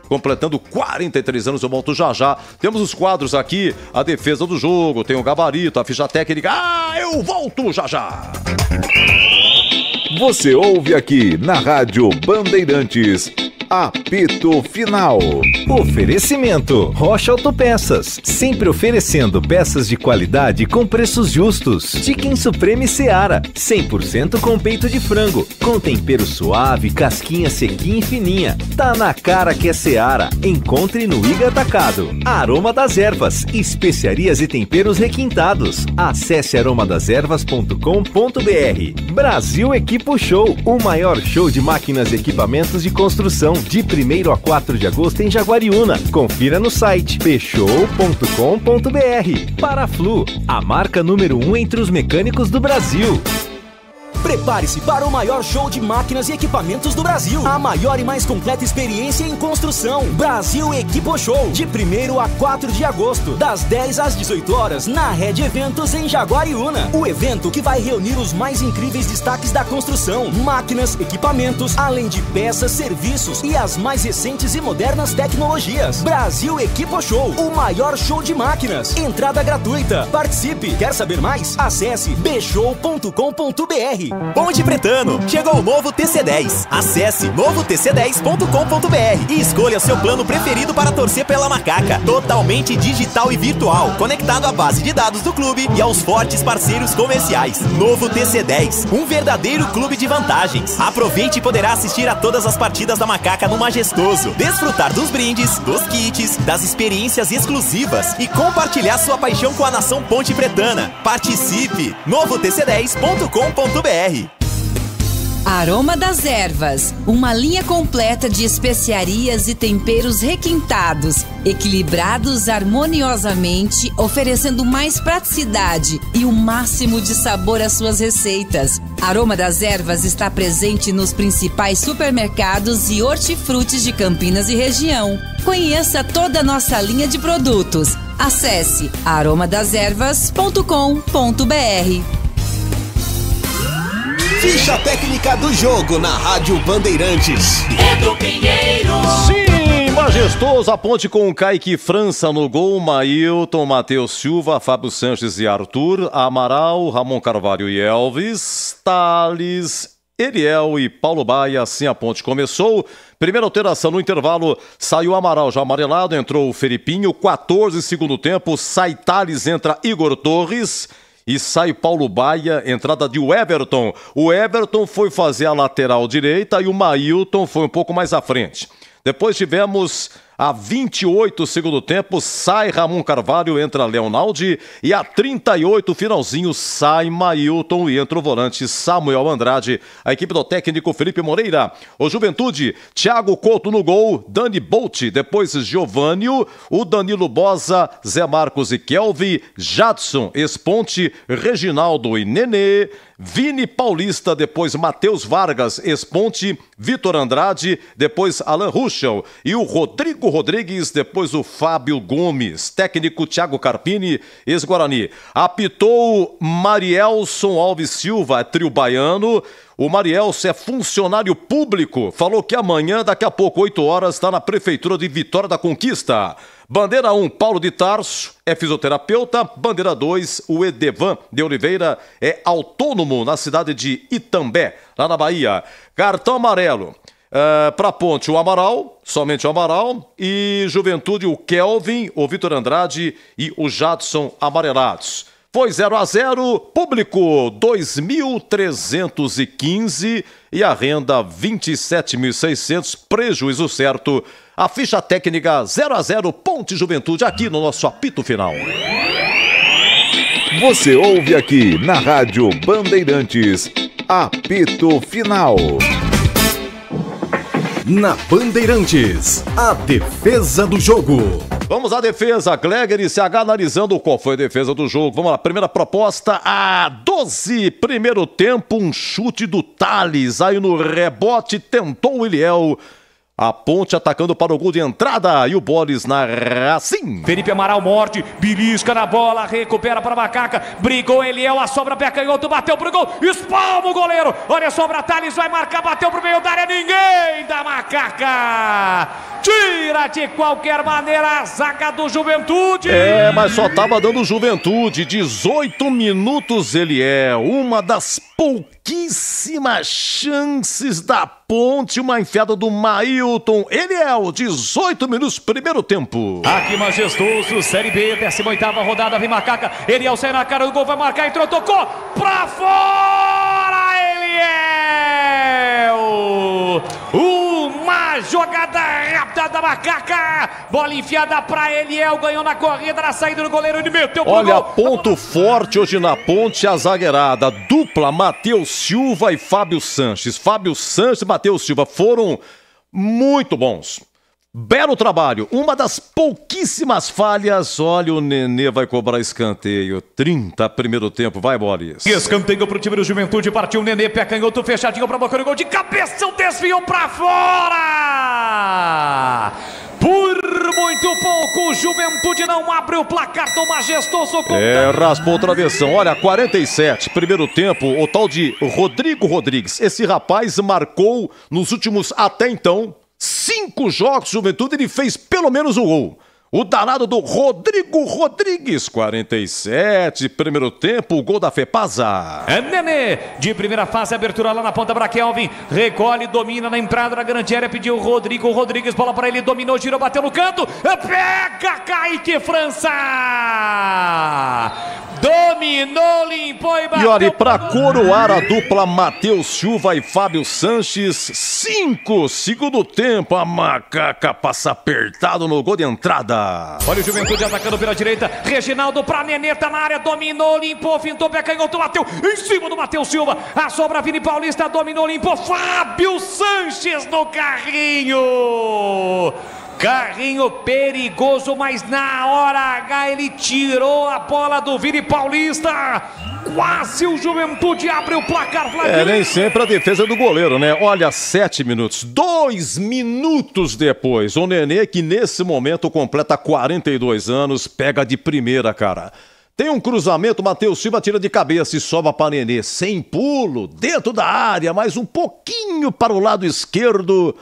completando 43 anos, eu volto já já. Temos os quadros aqui, a defesa do jogo, tem o gabarito, a ficha técnica. Eu volto já já. Você ouve aqui na Rádio Bandeirantes, apito final. Oferecimento Rocha Autopeças, sempre oferecendo peças de qualidade com preços justos. Chicken Supreme Seara, 100% com peito de frango, com tempero suave, casquinha sequinha e fininha. Tá na cara que é Seara. Encontre no Iga Atacado. Aroma das Ervas, especiarias e temperos requintados. Acesse aromadeservas.com.br. Brasil Equipo Show, o maior show de máquinas e equipamentos de construção, de 1º a 4 de agosto em Jaguariúna. Confira no site peixow.com.br. Paraflu, a marca número 1 entre os mecânicos do Brasil. Prepare-se para o maior show de máquinas e equipamentos do Brasil. A maior e mais completa experiência em construção. Brasil Equipo Show. De 1º a 4 de agosto, das 10 às 18 horas, na Rede Eventos em Jaguariúna. O evento que vai reunir os mais incríveis destaques da construção, máquinas, equipamentos, além de peças, serviços e as mais recentes e modernas tecnologias. Brasil Equipo Show, o maior show de máquinas. Entrada gratuita. Participe. Quer saber mais? Acesse bshow.com.br. Ponte Pretano, chegou o novo TC10. Acesse novotc10.com.br e escolha seu plano preferido para torcer pela Macaca. Totalmente digital e virtual, conectado à base de dados do clube e aos fortes parceiros comerciais. Novo TC10, um verdadeiro clube de vantagens. Aproveite e poderá assistir a todas as partidas da Macaca no Majestoso, desfrutar dos brindes, dos kits, das experiências exclusivas e compartilhar sua paixão com a nação Ponte Pretana. Participe! novotc10.com.br. Aroma das Ervas, uma linha completa de especiarias e temperos requintados, equilibrados harmoniosamente, oferecendo mais praticidade e o máximo de sabor às suas receitas. Aroma das Ervas está presente nos principais supermercados e hortifrutis de Campinas e região. Conheça toda a nossa linha de produtos. Acesse aromadeservas.com.br. Ficha técnica do jogo na Rádio Bandeirantes. Edu Pinheiro. Sim, majestoso. A Ponte com Kaique França no gol. Mailton, Matheus Silva, Fábio Sanches e Arthur. Amaral, Ramon Carvalho e Elvis. Thales, Eriel e Paulo Baia. Assim a Ponte começou. Primeira alteração no intervalo, saiu Amaral já amarelado, entrou o Felipinho. 14 segundo tempo, sai Thales, entra Igor Torres. E sai Paulo Baia, entrada de Everton. O Everton foi fazer a lateral direita e o Mailton foi um pouco mais à frente. Depois tivemos a 28 segundo tempo, sai Ramon Carvalho, entra Leonaldi. E a 38 finalzinho, sai Mailton e entra o volante Samuel Andrade. A equipe do técnico Felipe Moreira. O Juventude, Thiago Couto no gol, Dani Bolt, depois Giovânio, o Danilo Bosa, Zé Marcos e Kelvin, Jadson, Esponte, Reginaldo e Nenê, Vini Paulista, depois Matheus Vargas, Esponte, Vitor Andrade, depois Alan Ruschel e o Rodrigo Rodrigues, depois o Fábio Gomes. Técnico Thiago Carpini, ex-Guarani. Apitou Marielson Alves Silva, trio baiano. O Marielson é funcionário público. Falou que amanhã, daqui a pouco, 8 horas, está na Prefeitura de Vitória da Conquista. Bandeira 1, Paulo de Tarso, é fisioterapeuta. Bandeira 2, o Edevan de Oliveira, é autônomo na cidade de Itambé, lá na Bahia. Cartão amarelo. Para Ponte, o Amaral, somente o Amaral. E Juventude, o Kelvin, o Vitor Andrade e o Jadson amarelados. Foi 0-0, público 2.315 e a renda 27.600, prejuízo certo. A ficha técnica 0-0, Ponte Juventude, aqui no nosso apito final. Você ouve aqui na Rádio Bandeirantes, apito final. Na Bandeirantes, a defesa do jogo. Vamos à defesa, Gleger e CH analisando qual foi a defesa do jogo. Vamos lá, primeira proposta, a 12, primeiro tempo, um chute do Thales, aí no rebote tentou o Eliel. A Ponte atacando para o gol de entrada e o Boris na Racing. Felipe Amaral morde, belisca na bola, recupera para a Macaca, brigou Eliel, a sobra pé canhoto, bateu pro gol, espalma o goleiro, olha a sobra, Thales vai marcar, bateu pro meio da área, ninguém da Macaca, tira de qualquer maneira a zaga do Juventude. Mas só tava dando Juventude, 18 minutos Eliel, uma das pouquíssimas chances da Ponte, uma enfiada do Mailton. Eliel, 18 minutos, primeiro tempo. Aqui majestoso, Série B, 18ª rodada, vem Macaca, Eliel sai na cara do gol, vai marcar, entrou, tocou, pra fora, Eliel! Uma jogada rápida da Macaca, bola enfiada pra Eliel, ganhou na corrida, na saída do goleiro, ele meteu pro Olha, gol. ponto forte hoje na Ponte, a zagueirada, dupla Matheus Silva e Fábio Sanches. Fábio Sanches e Matheus Silva foram muito bons. Belo trabalho, uma das pouquíssimas falhas. Olha, o Nenê vai cobrar escanteio. 30, primeiro tempo, vai, Boris. Escanteio pro time do Juventude, partiu o Nenê, pé canhoto, fechadinho pra boca do gol, de cabeça, desviou pra fora! Por muito pouco, o Juventude não abre o placar do majestoso. Raspou o travessão. Olha, 47, primeiro tempo, o tal de Rodrigo Rodrigues. Esse rapaz marcou nos últimos, até então, 5 jogos, Juventude, ele fez pelo menos um gol. O danado do Rodrigo Rodrigues, 47, primeiro tempo, o gol da Fepasa. Nenê, de primeira fase, abertura lá na ponta para Kelvin, recolhe, domina na entrada da grande área, pediu o Rodrigo Rodrigues, bola para ele, dominou, girou, bateu no canto, pega Kaique França! Dominou, limpou e bateu. E olha, para coroar a dupla Matheus Silva e Fábio Sanches, 5, segundo tempo, a macaca passa apertado no gol de entrada. Olha o Juventude atacando pela direita, Reginaldo pra Nenê, tá na área, dominou, limpou, fintou, pé canhoto, bateu em cima do Matheus Silva, a sobra Vini Paulista, dominou, limpou, Fábio Sanches no carrinho. Carrinho perigoso, mas na hora H ele tirou a bola do Vini Paulista. Quase o Juventude abre o placar. Nem sempre a defesa do goleiro, né? Olha, 7 minutos, 2 minutos depois, o Nenê, que nesse momento completa 42 anos, pega de primeira, cara. Tem um cruzamento, Matheus Silva tira de cabeça e soba para Nenê, sem pulo, dentro da área, mais um pouquinho para o lado esquerdo.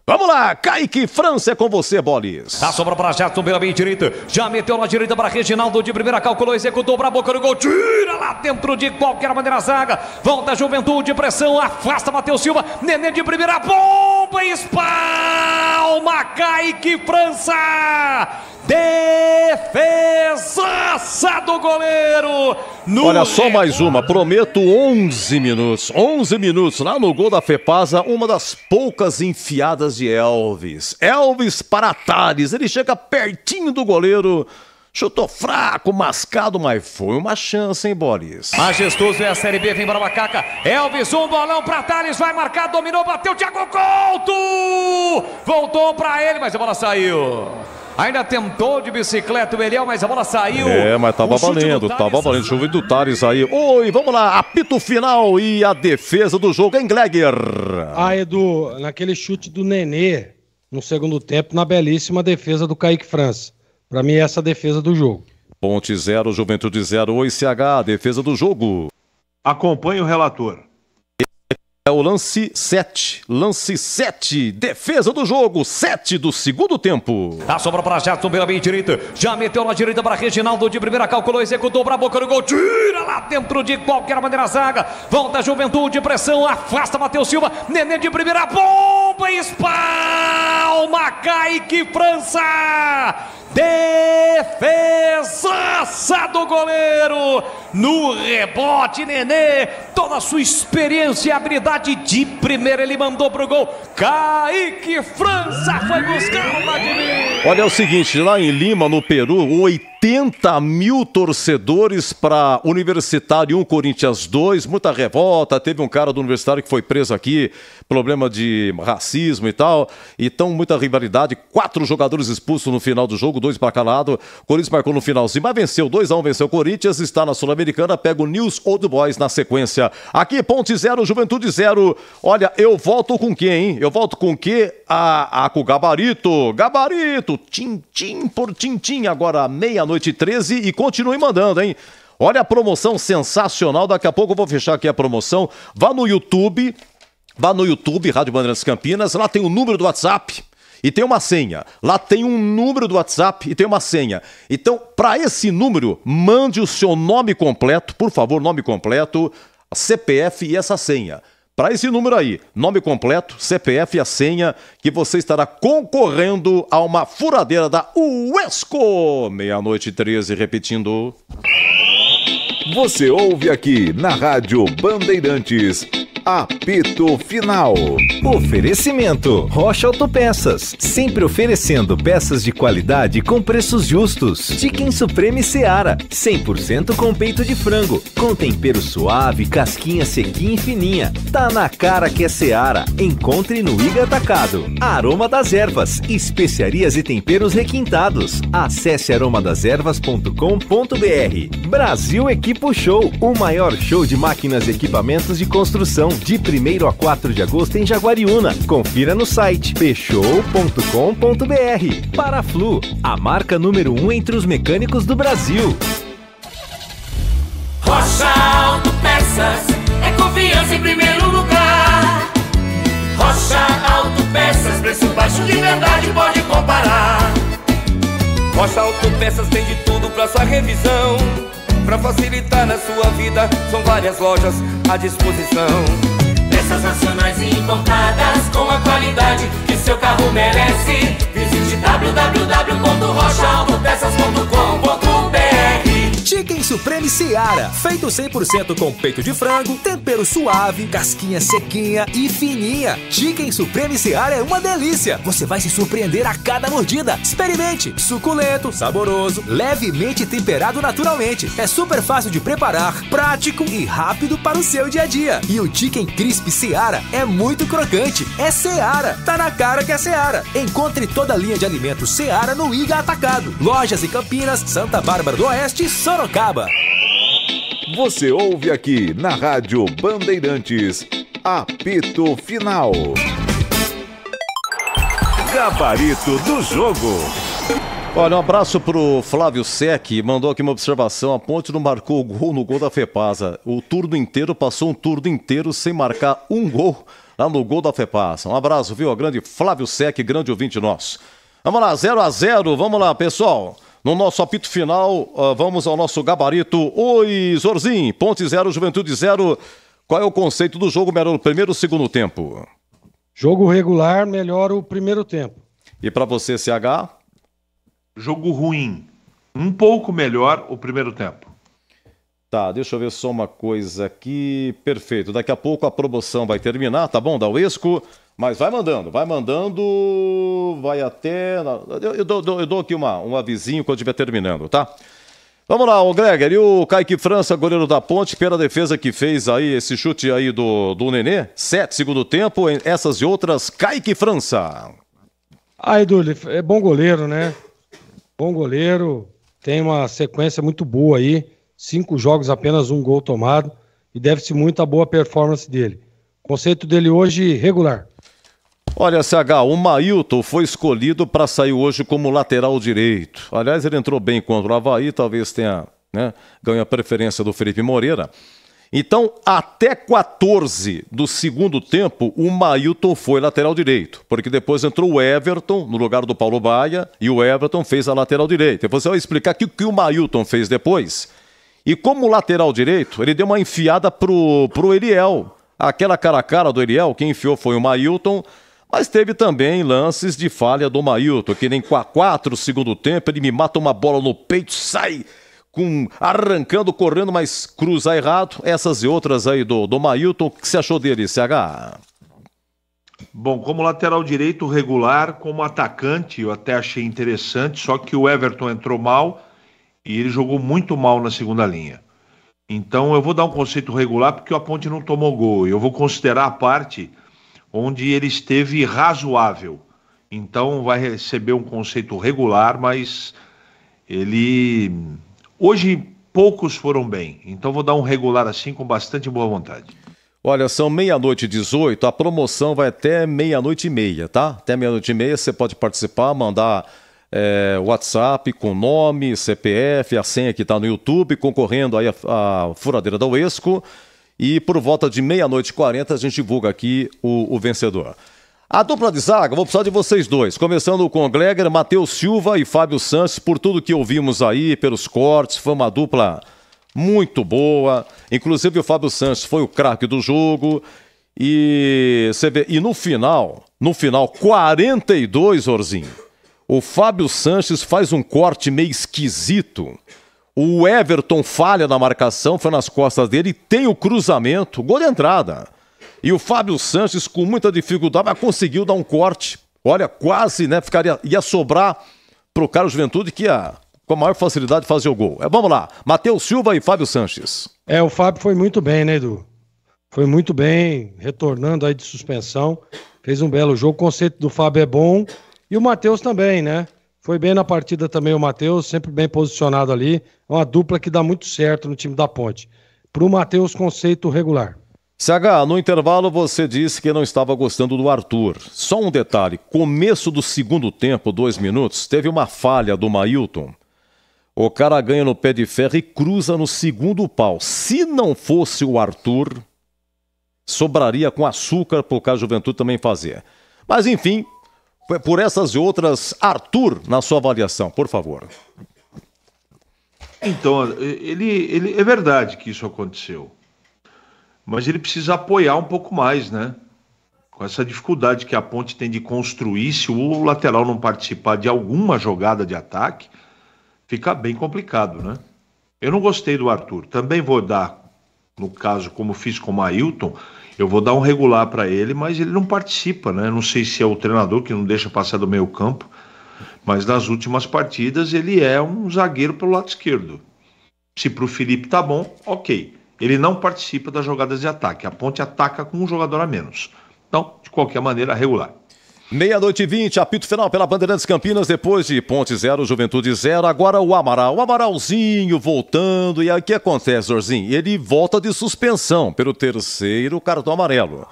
Vamos lá, Kaique França, é com você, Bolis. A sobra para Jackson pela meia direita, já meteu na direita para Reginaldo, de primeira calculou, executou para a boca do gol, tira lá dentro de qualquer maneira a zaga, volta a Juventude, pressão, afasta Matheus Silva, Nenê de primeira, bomba, espalma, Kaique França, defesaça do goleiro. Olha, só mais uma, prometo 11 minutos, lá no gol da Fepasa, uma das poucas enfiadas de Elvis para Thales, ele chega pertinho do goleiro, chutou fraco, mascado, mas foi uma chance, hein, Boris? Majestoso é a Série B, vem para a macaca, Elvis, um bolão para Thales, vai marcar, dominou, bateu, Thiago Couto, voltou para ele, mas a bola saiu. Ainda tentou de bicicleta o Eliel, mas a bola saiu. Mas tava valendo, chuva do Thales aí. Oi, vamos lá, apito final e a defesa do jogo, hein, Glegger? Edu, naquele chute do Nenê, no segundo tempo, na belíssima defesa do Kaique França. Pra mim, essa é a defesa do jogo. Ponte 0, Juventude 0, oi, CH, defesa do jogo. Acompanhe o relator. É o lance 7, defesa do jogo, 7 do segundo tempo. A sobra para Jackson pela meia direita, já meteu na direita para Reginaldo, de primeira calculou, executou para a boca do gol, tira lá dentro de qualquer maneira a zaga, volta a Juventude, pressão, afasta Matheus Silva, Nenê de primeira, bomba, espalma, Kaique França, defesaça do goleiro, no rebote, Nenê, toda a sua experiência e habilidade de primeira, ele mandou pro gol, Kaique França foi buscar o Vladimir. Olha, é o seguinte, lá em Lima, no Peru, 80 mil torcedores para Universitário 1, Corinthians 2, muita revolta, teve um cara do Universitário que foi preso aqui, problema de racismo e tal, então muita rivalidade, 4 jogadores expulsos no final do jogo, 2 para cada lado, o Corinthians marcou no finalzinho, mas venceu, 2-1, venceu o Corinthians, está na Sul-Americana, pega o News Old Boys na sequência. Aqui, Ponte 0, Juventude 0, olha, eu volto com quem, hein? Eu volto com o quê? Com o Gabarito, tintim por tintim, agora meia-noite e 13 e continue mandando, hein? Olha a promoção sensacional, daqui a pouco eu vou fechar aqui a promoção, vá no YouTube, Rádio Bandeirantes Campinas, lá tem o número do WhatsApp e tem uma senha. Lá tem um número do WhatsApp e tem uma senha. Então, para esse número, mande o seu nome completo, por favor, nome completo, CPF e essa senha. Para esse número aí, nome completo, CPF e a senha, que você estará concorrendo a uma furadeira da Uesco. Meia-noite e 13, repetindo. Você ouve aqui na Rádio Bandeirantes, Apito Final. Oferecimento Rocha Autopeças, sempre oferecendo peças de qualidade com preços justos. Chicken Supreme Seara, 100% com peito de frango, com tempero suave, casquinha sequinha e fininha. Tá na cara que é Seara. Encontre no Iga Atacado. Aroma das Ervas, especiarias e temperos requintados. Acesse aromadeservas.com.br. Brasil Equipo Show, o maior show de máquinas e equipamentos de construção, de 1º a 4 de agosto em Jaguariúna. Confira no site pshow.com.br. Paraflu, a marca número 1 entre os mecânicos do Brasil. Rocha Autopeças, é confiança em primeiro lugar. Rocha Autopeças, preço baixo de verdade, pode comparar. Rocha Autopeças tem de tudo pra sua revisão. Pra facilitar na sua vida, são várias lojas à disposição. Peças nacionais e importadas com a qualidade que seu carro merece. Visite www.rochaautopeças.com.br. Chicken Supreme Seara, feito 100% com peito de frango, tempero suave, casquinha sequinha e fininha. Chicken Supreme Seara é uma delícia. Você vai se surpreender a cada mordida. Experimente. Suculento, saboroso, levemente temperado naturalmente. É super fácil de preparar, prático e rápido para o seu dia a dia. E o Chicken Crisp Seara é muito crocante. É Seara. Tá na cara que é Seara. Encontre toda a linha de alimentos Seara no Iga Atacado. Lojas em Campinas, Santa Bárbara do Oeste e Sorocaba. Você ouve aqui na Rádio Bandeirantes, Apito Final. Gabarito do jogo. Olha, um abraço pro Flávio Sec, mandou aqui uma observação, a Ponte não marcou o gol no gol da FEPASA. O turno inteiro, passou um turno inteiro sem marcar um gol lá no gol da FEPASA. Um abraço, viu, grande Flávio Sec, grande ouvinte nosso. Vamos lá, 0-0, vamos lá, pessoal. No nosso apito final, vamos ao nosso gabarito. Oi, Zorzinho, Ponte 0, Juventude 0. Qual é o conceito do jogo, melhor o primeiro ou o segundo tempo? Jogo regular, melhor o primeiro tempo. E para você, CH? Jogo ruim. Um pouco melhor o primeiro tempo. Tá, deixa eu ver só uma coisa aqui. Perfeito. Daqui a pouco a promoção vai terminar, tá bom, da Uesco? Mas vai mandando, vai até... Eu dou aqui um avisinho quando estiver terminando, tá? Vamos lá, o Greger, e o Kaique França, goleiro da Ponte, pela defesa que fez aí, esse chute aí do Nenê, 7 segundo tempo, essas e outras, Kaique França. Edu, é bom goleiro, né? Bom goleiro, tem uma sequência muito boa aí, 5 jogos, apenas 1 gol tomado, e deve-se muito à boa performance dele. O conceito dele hoje, regular. Olha, CH, o Mailton foi escolhido para sair hoje como lateral direito. Aliás, ele entrou bem contra o Avaí, talvez tenha ganho a preferência do Felipe Moreira. Então, até 14 do segundo tempo, o Mailton foi lateral direito, porque depois entrou o Everton no lugar do Paulo Baia e o Everton fez a lateral direita. Você vai explicar o que o Mailton fez depois. E como lateral direito, ele deu uma enfiada pro Eliel. Aquela cara a cara do Eliel, quem enfiou foi o Mailton. Mas teve também lances de falha do Mailton, que nem 4 segundo tempo, ele me mata uma bola no peito, sai arrancando, correndo, mas cruza errado. Essas e outras aí do Mailton, o que você achou dele, CH? Bom, como lateral direito regular, como atacante, eu até achei interessante, só que o Everton entrou mal e ele jogou muito mal na segunda linha. Então eu vou dar um conceito regular porque a Ponte não tomou gol. Eu vou considerar a parte onde ele esteve razoável. Então vai receber um conceito regular, mas ele... Hoje poucos foram bem. Então vou dar um regular assim com bastante boa vontade. Olha, são 00:18, a promoção vai até 00:30, tá? Até 00:30 você pode participar, mandar WhatsApp com nome, CPF, a senha que está no YouTube, concorrendo aí a furadeira da Uesco. E por volta de 00:40 a gente divulga aqui o vencedor. A dupla de zaga, vou precisar de vocês dois. Começando com o Gleger, Matheus Silva e Fábio Santos, por tudo que ouvimos aí, pelos cortes, foi uma dupla muito boa. Inclusive o Fábio Santos foi o craque do jogo. E você vê, e no final, 42, Orzinho, o Fábio Sanches faz um corte meio esquisito. O Everton falha na marcação, foi nas costas dele, tem o cruzamento, gol de entrada. E o Fábio Sanches, com muita dificuldade, mas conseguiu dar um corte. Olha, quase, né? Ia sobrar pro cara do Juventude que ia, com a maior facilidade, fazer o gol. Vamos lá, Matheus Silva e Fábio Sanches. O Fábio foi muito bem, né, Edu? Foi muito bem, retornando aí de suspensão. Fez um belo jogo, o conceito do Fábio é bom. E o Matheus também, né? Foi bem na partida também o Matheus, sempre bem posicionado ali. É uma dupla que dá muito certo no time da Ponte. Pro Matheus, conceito regular. CH, no intervalo você disse que não estava gostando do Arthur. Só um detalhe, começo do segundo tempo, 2 minutos, teve uma falha do Mailton. O cara ganha no pé de ferro e cruza no segundo pau. Se não fosse o Arthur, sobraria com açúcar pro caso Juventude também fazer. Mas enfim, por essas e outras, Arthur, na sua avaliação, por favor. Então, ele é verdade que isso aconteceu. Mas ele precisa apoiar um pouco mais, né? Com essa dificuldade que a Ponte tem de construir, se o lateral não participar de alguma jogada de ataque, fica bem complicado, né? Eu não gostei do Arthur. Também vou dar, no caso, como fiz com o Mailton, eu vou dar um regular para ele, mas ele não participa, né? Não sei se é o treinador que não deixa passar do meio campo, mas nas últimas partidas ele é um zagueiro pelo lado esquerdo. Se pro Felipe tá bom, ok. Ele não participa das jogadas de ataque. A Ponte ataca com um jogador a menos. Então, de qualquer maneira, regular. 00:20, apito final pela Bandeirantes Campinas, depois de Ponte 0, Juventude 0. Agora o Amaral. O Amaralzinho voltando. E aí o que acontece, Zorzinho? Ele volta de suspensão pelo 3º cartão amarelo.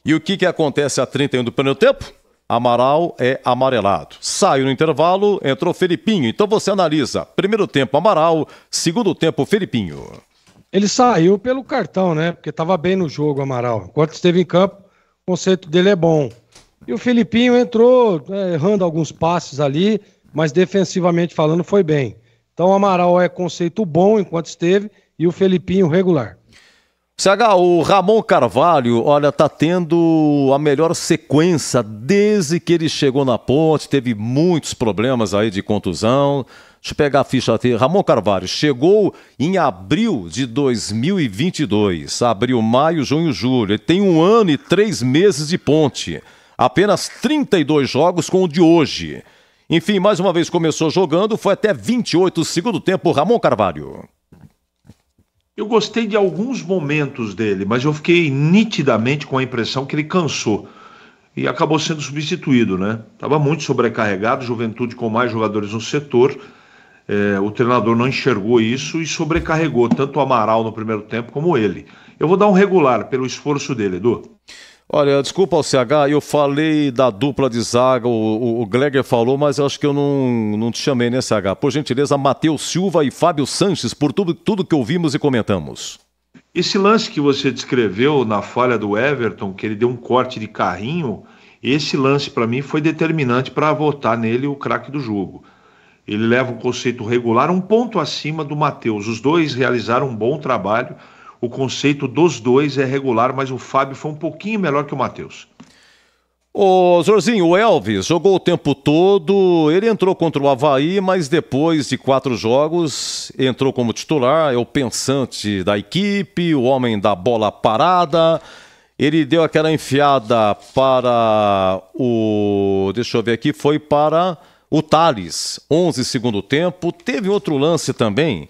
E o que acontece a 31 do primeiro tempo? Amaral é amarelado. Saiu no intervalo, entrou Felipinho. Então você analisa. Primeiro tempo, Amaral. Segundo tempo, Felipinho. Ele saiu pelo cartão, né? Porque estava bem no jogo, Amaral. Enquanto esteve em campo, o conceito dele é bom. E o Felipinho entrou errando alguns passes ali, mas defensivamente falando foi bem. Então o Amaral é conceito bom enquanto esteve e o Felipinho regular. CH, o Ramon Carvalho, olha, tá tendo a melhor sequência desde que ele chegou na Ponte, teve muitos problemas aí de contusão. Deixa eu pegar a ficha aqui. Ramon Carvalho chegou em abril de 2022. Abril, maio, junho, julho. Ele tem 1 ano e 3 meses de Ponte. Apenas 32 jogos com o de hoje. Enfim, mais uma vez começou jogando, foi até 28 do segundo tempo, Ramon Carvalho. Eu gostei de alguns momentos dele, mas eu fiquei nitidamente com a impressão que ele cansou. E acabou sendo substituído, né? Estava muito sobrecarregado, Juventude com mais jogadores no setor. O treinador não enxergou isso e sobrecarregou tanto o Amaral no primeiro tempo como ele. Eu vou dar um regular pelo esforço dele, Edu. Olha, desculpa o CH, eu falei da dupla de zaga, o Gleger falou, mas eu acho que eu não te chamei, né, CH? Por gentileza, Matheus Silva e Fábio Sanches, por tudo que ouvimos e comentamos. Esse lance que você descreveu na falha do Everton, que ele deu um corte de carrinho, esse lance para mim foi determinante para votar nele o craque do jogo. Ele leva um conceito regular, um ponto acima do Matheus. Os dois realizaram um bom trabalho. O conceito dos dois é regular, mas o Fábio foi um pouquinho melhor que o Matheus. Ô Zorzinho, o Elvis jogou o tempo todo, ele entrou contra o Avaí, mas depois de 4 jogos entrou como titular, é o pensante da equipe, o homem da bola parada. Ele deu aquela enfiada para o... deixa eu ver aqui, foi para o Thales, 11 segundo tempo. Teve outro lance também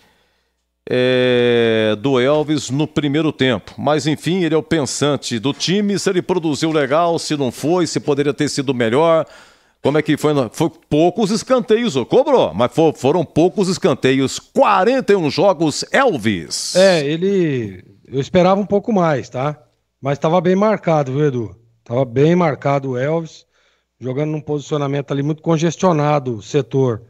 do Elvis no primeiro tempo. Mas enfim, ele é o pensante do time. Se ele produziu legal, se não foi, se poderia ter sido melhor. Como é que foi? Foi poucos escanteios, cobrou, mas foram poucos escanteios. 41 jogos, Elvis. Eu esperava um pouco mais, tá? Mas estava bem marcado, viu, Edu? Estava bem marcado o Elvis, jogando num posicionamento ali muito congestionado, o setor.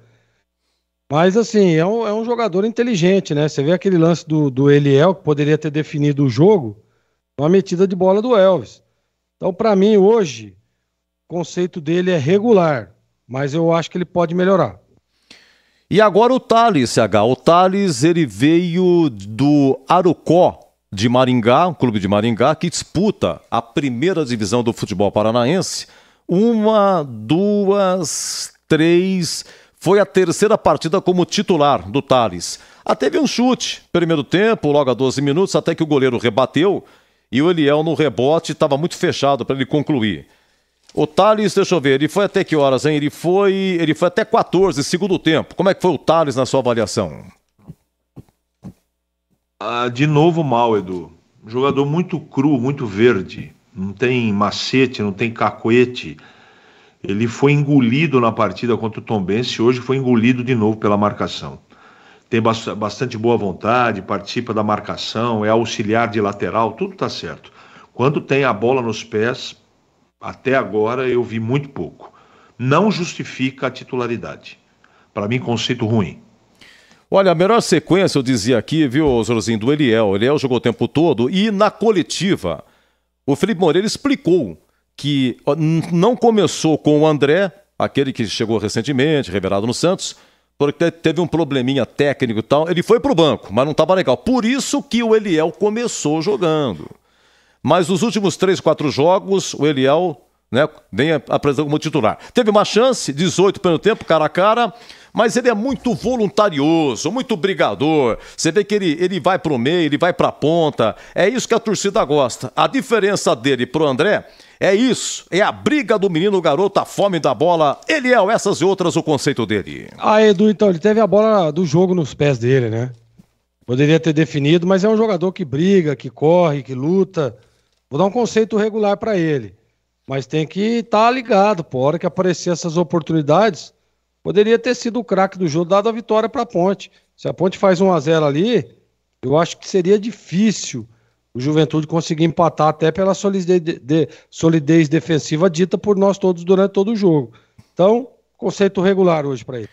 Mas, assim, é um jogador inteligente, né? Você vê aquele lance do Eliel, que poderia ter definido o jogo, uma metida de bola do Elvis. Então, para mim, hoje, o conceito dele é regular, mas eu acho que ele pode melhorar. E agora o Thales, CH. O Thales, ele veio do Arucó de Maringá, um clube de Maringá, que disputa a primeira divisão do futebol paranaense. 1, 2, 3... Foi a terceira partida como titular do Thales. Teve um chute, primeiro tempo, logo a 12 minutos, até que o goleiro rebateu e o Eliel no rebote estava muito fechado para ele concluir. O Thales, deixa eu ver, ele foi até que horas, hein? Ele foi até 14, segundo tempo. Como é que foi o Thales na sua avaliação? De novo mal, Edu. Um jogador muito cru, muito verde. Não tem macete, não tem cacuete. Ele foi engolido na partida contra o Tombense e hoje foi engolido de novo pela marcação. Tem bastante boa vontade, participa da marcação, é auxiliar de lateral, tudo está certo. Quando tem a bola nos pés, até agora eu vi muito pouco. Não justifica a titularidade. Para mim, conceito ruim. Olha, a melhor sequência, eu dizia aqui, viu, Zorzinho, do Eliel. O Eliel jogou o tempo todo e na coletiva, o Felipe Moreira explicou que não começou com o André, aquele que chegou recentemente, revelado no Santos, porque teve um probleminha técnico e tal. Ele foi pro banco, mas não estava legal. Por isso que o Eliel começou jogando. Mas nos últimos 3, 4 jogos, o Eliel, né, vem apresentando como titular. Teve uma chance, 18 pelo tempo, cara a cara, mas ele é muito voluntarioso, muito brigador. Você vê que ele vai pro meio, ele vai pra ponta. É isso que a torcida gosta. A diferença dele pro André é isso. É a briga do menino, garoto, a fome da bola. Eliel, essas e outras, o conceito dele. Edu, então, ele teve a bola do jogo nos pés dele, né? Poderia ter definido, mas é um jogador que briga, que corre, que luta. Vou dar um conceito regular para ele. Mas tem que estar ligado, pô. A hora que aparecer essas oportunidades, poderia ter sido o craque do jogo, dado a vitória para a Ponte. Se a Ponte faz 1-0 ali, eu acho que seria difícil o Juventude conseguir empatar até pela solidez defensiva dita por nós todos durante todo o jogo. Então, conceito regular hoje para ele.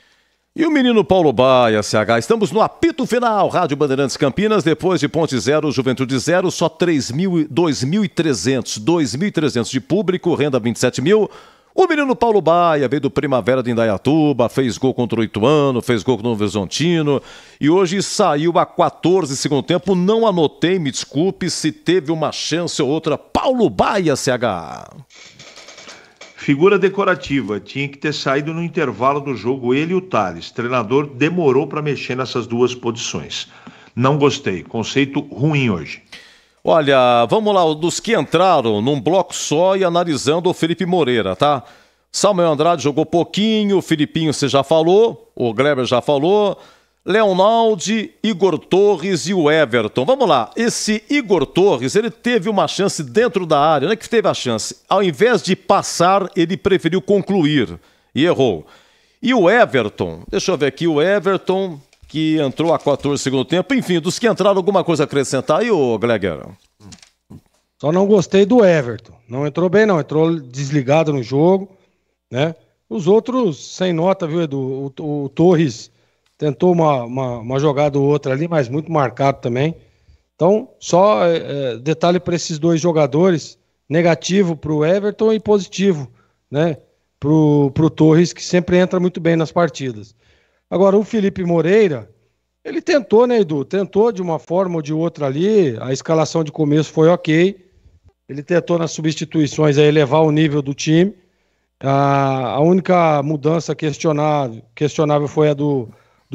E o menino Paulo Baia, CH, estamos no apito final, Rádio Bandeirantes Campinas, depois de Ponte 0, Juventude 0, só 2.300 de público, renda 27 mil. O menino Paulo Baia veio do Primavera de Indaiatuba, fez gol contra o Ituano, fez gol contra o Novo Horizontino e hoje saiu a 14 segundo tempo. Não anotei, me desculpe se teve uma chance ou outra. Paulo Baia, CH. Figura decorativa, tinha que ter saído no intervalo do jogo ele e o Thales. O treinador demorou para mexer nessas duas posições. Não gostei, conceito ruim hoje. Olha, vamos lá, dos que entraram num bloco só e analisando o Felipe Moreira, tá? Samuel Andrade jogou pouquinho, o Filipinho você já falou, o Gleber já falou, Leonaldi, Igor Torres e o Everton. Vamos lá, esse Igor Torres, ele teve uma chance dentro da área, não é que teve a chance, ao invés de passar, ele preferiu concluir e errou. E o Everton, deixa eu ver aqui, o Everton, que entrou a 14 segundo tempo, enfim, dos que entraram, alguma coisa a acrescentar aí, ô Gleger? Só não gostei do Everton, não entrou bem não, entrou desligado no jogo, né? Os outros, sem nota, viu, Edu? O Torres tentou uma jogada ou outra ali, mas muito marcado também. Então, só detalhe para esses dois jogadores, negativo para o Everton e positivo, né, pro Torres, que sempre entra muito bem nas partidas. Agora, o Felipe Moreira, ele tentou, né, Edu? Tentou de uma forma ou de outra ali, a escalação de começo foi ok, ele tentou nas substituições aí elevar o nível do time. A única mudança questionável foi a do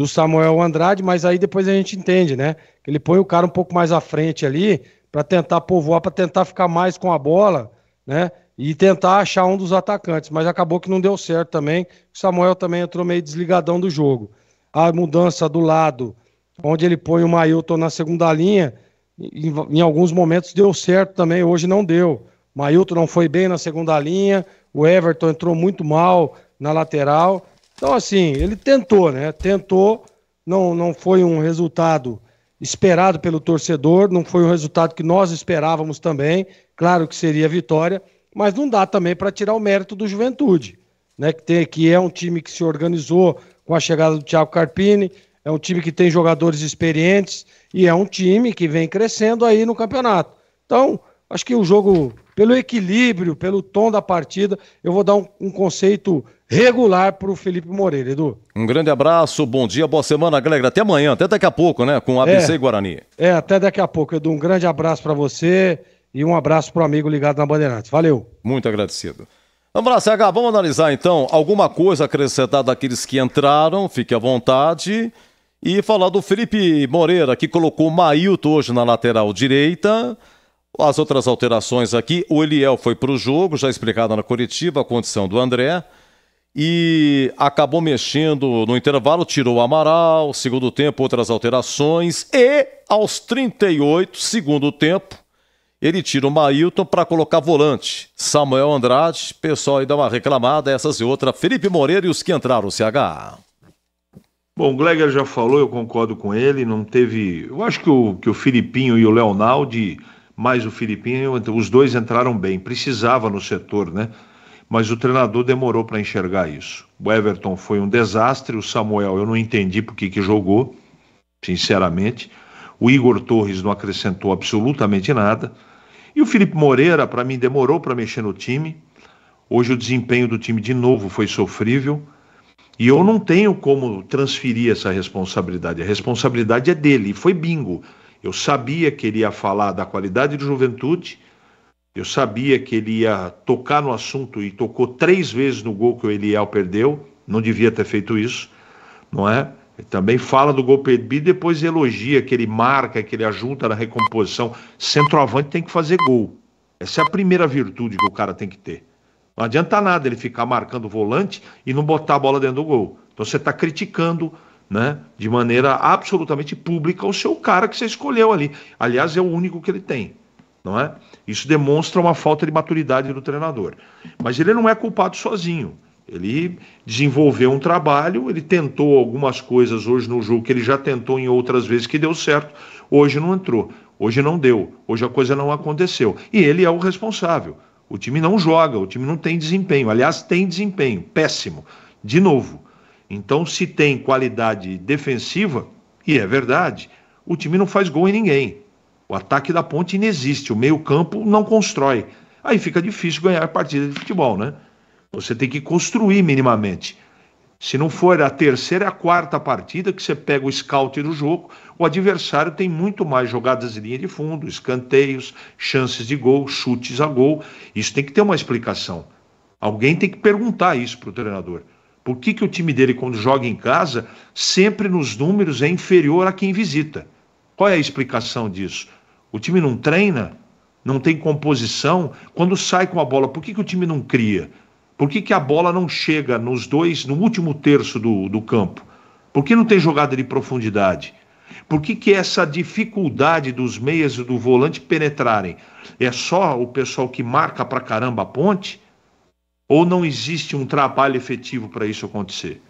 Samuel Andrade, mas aí depois a gente entende, né? Que ele põe o cara um pouco mais à frente ali para tentar povoar, para tentar ficar mais com a bola, né? E tentar achar um dos atacantes, mas acabou que não deu certo também. O Samuel também entrou meio desligadão do jogo. A mudança do lado, onde ele põe o Mailton na segunda linha, em alguns momentos deu certo também, hoje não deu. O Mailton não foi bem na segunda linha, o Everton entrou muito mal na lateral. Então, assim, ele tentou, né? Tentou, não foi um resultado esperado pelo torcedor, não foi um resultado que nós esperávamos também. Claro que seria vitória, mas não dá também para tirar o mérito do Juventude, né? Que é um time que se organizou com a chegada do Thiago Carpini, é um time que tem jogadores experientes e é um time que vem crescendo aí no campeonato. Então, acho que o jogo, pelo equilíbrio, pelo tom da partida, eu vou dar um conceito regular para o Felipe Moreira, Edu. Um grande abraço, bom dia, boa semana, galera. Até amanhã, até daqui a pouco, né? Com ABC e Guarani. Até daqui a pouco, Edu. Um grande abraço para você e um abraço para o amigo ligado na Bandeirantes. Valeu. Muito agradecido. Vamos lá, CH, vamos analisar então alguma coisa acrescentada daqueles que entraram, fique à vontade. E falar do Felipe Moreira, que colocou o Mailton hoje na lateral direita. As outras alterações aqui, o Eliel foi para o jogo, já explicado na coletiva a condição do André, e acabou mexendo no intervalo, tirou o Amaral, segundo tempo outras alterações, e aos 38, segundo tempo, ele tira o Mailton para colocar volante. Samuel Andrade, pessoal aí dá uma reclamada, essas e outra. Felipe Moreira e os que entraram, CH. Bom, o Gleger já falou, eu concordo com ele, não teve... Eu acho que o Filipinho e o Leonaldi, mais o Filipinho, os dois entraram bem, precisava no setor, né? Mas o treinador demorou para enxergar isso. O Everton foi um desastre, o Samuel eu não entendi por que jogou, sinceramente. O Igor Torres não acrescentou absolutamente nada. E o Felipe Moreira, para mim, demorou para mexer no time. Hoje o desempenho do time de novo foi sofrível. E eu não tenho como transferir essa responsabilidade. A responsabilidade é dele, e foi bingo. Eu sabia que ele ia falar da qualidade do Juventude, eu sabia que ele ia tocar no assunto e tocou 3 vezes no gol que o Eliel perdeu, não devia ter feito isso, não é? Ele também fala do gol perdido e depois elogia que ele marca, que ele ajuda na recomposição. Centroavante tem que fazer gol. Essa é a primeira virtude que o cara tem que ter. Não adianta nada ele ficar marcando o volante e não botar a bola dentro do gol. Então você está criticando, né, de maneira absolutamente pública o seu cara que você escolheu ali. Aliás, é o único que ele tem, não é? Isso demonstra uma falta de maturidade do treinador. Mas ele não é culpado sozinho. Ele desenvolveu um trabalho, ele tentou algumas coisas hoje no jogo que ele já tentou em outras vezes que deu certo. Hoje não entrou, hoje não deu, hoje a coisa não aconteceu. E ele é o responsável. O time não joga, o time não tem desempenho. Aliás, tem desempenho, péssimo. De novo. Então, se tem qualidade defensiva, e é verdade, o time não faz gol em ninguém. O ataque da Ponte inexiste, o meio-campo não constrói. Aí fica difícil ganhar a partida de futebol, né? Você tem que construir minimamente. Se não for a terceira e a quarta partida que você pega o scout do jogo, o adversário tem muito mais jogadas de linha de fundo, escanteios, chances de gol, chutes a gol. Isso tem que ter uma explicação. Alguém tem que perguntar isso para o treinador. Por que o time dele, quando joga em casa, sempre nos números é inferior a quem visita? Qual é a explicação disso? O time não treina? Não tem composição? Quando sai com a bola, por que o time não cria? Por que a bola não chega no último terço do campo? Por que não tem jogada de profundidade? Por que essa dificuldade dos meias e do volante penetrarem? É só o pessoal que marca pra caramba a Ponte? Ou não existe um trabalho efetivo para isso acontecer?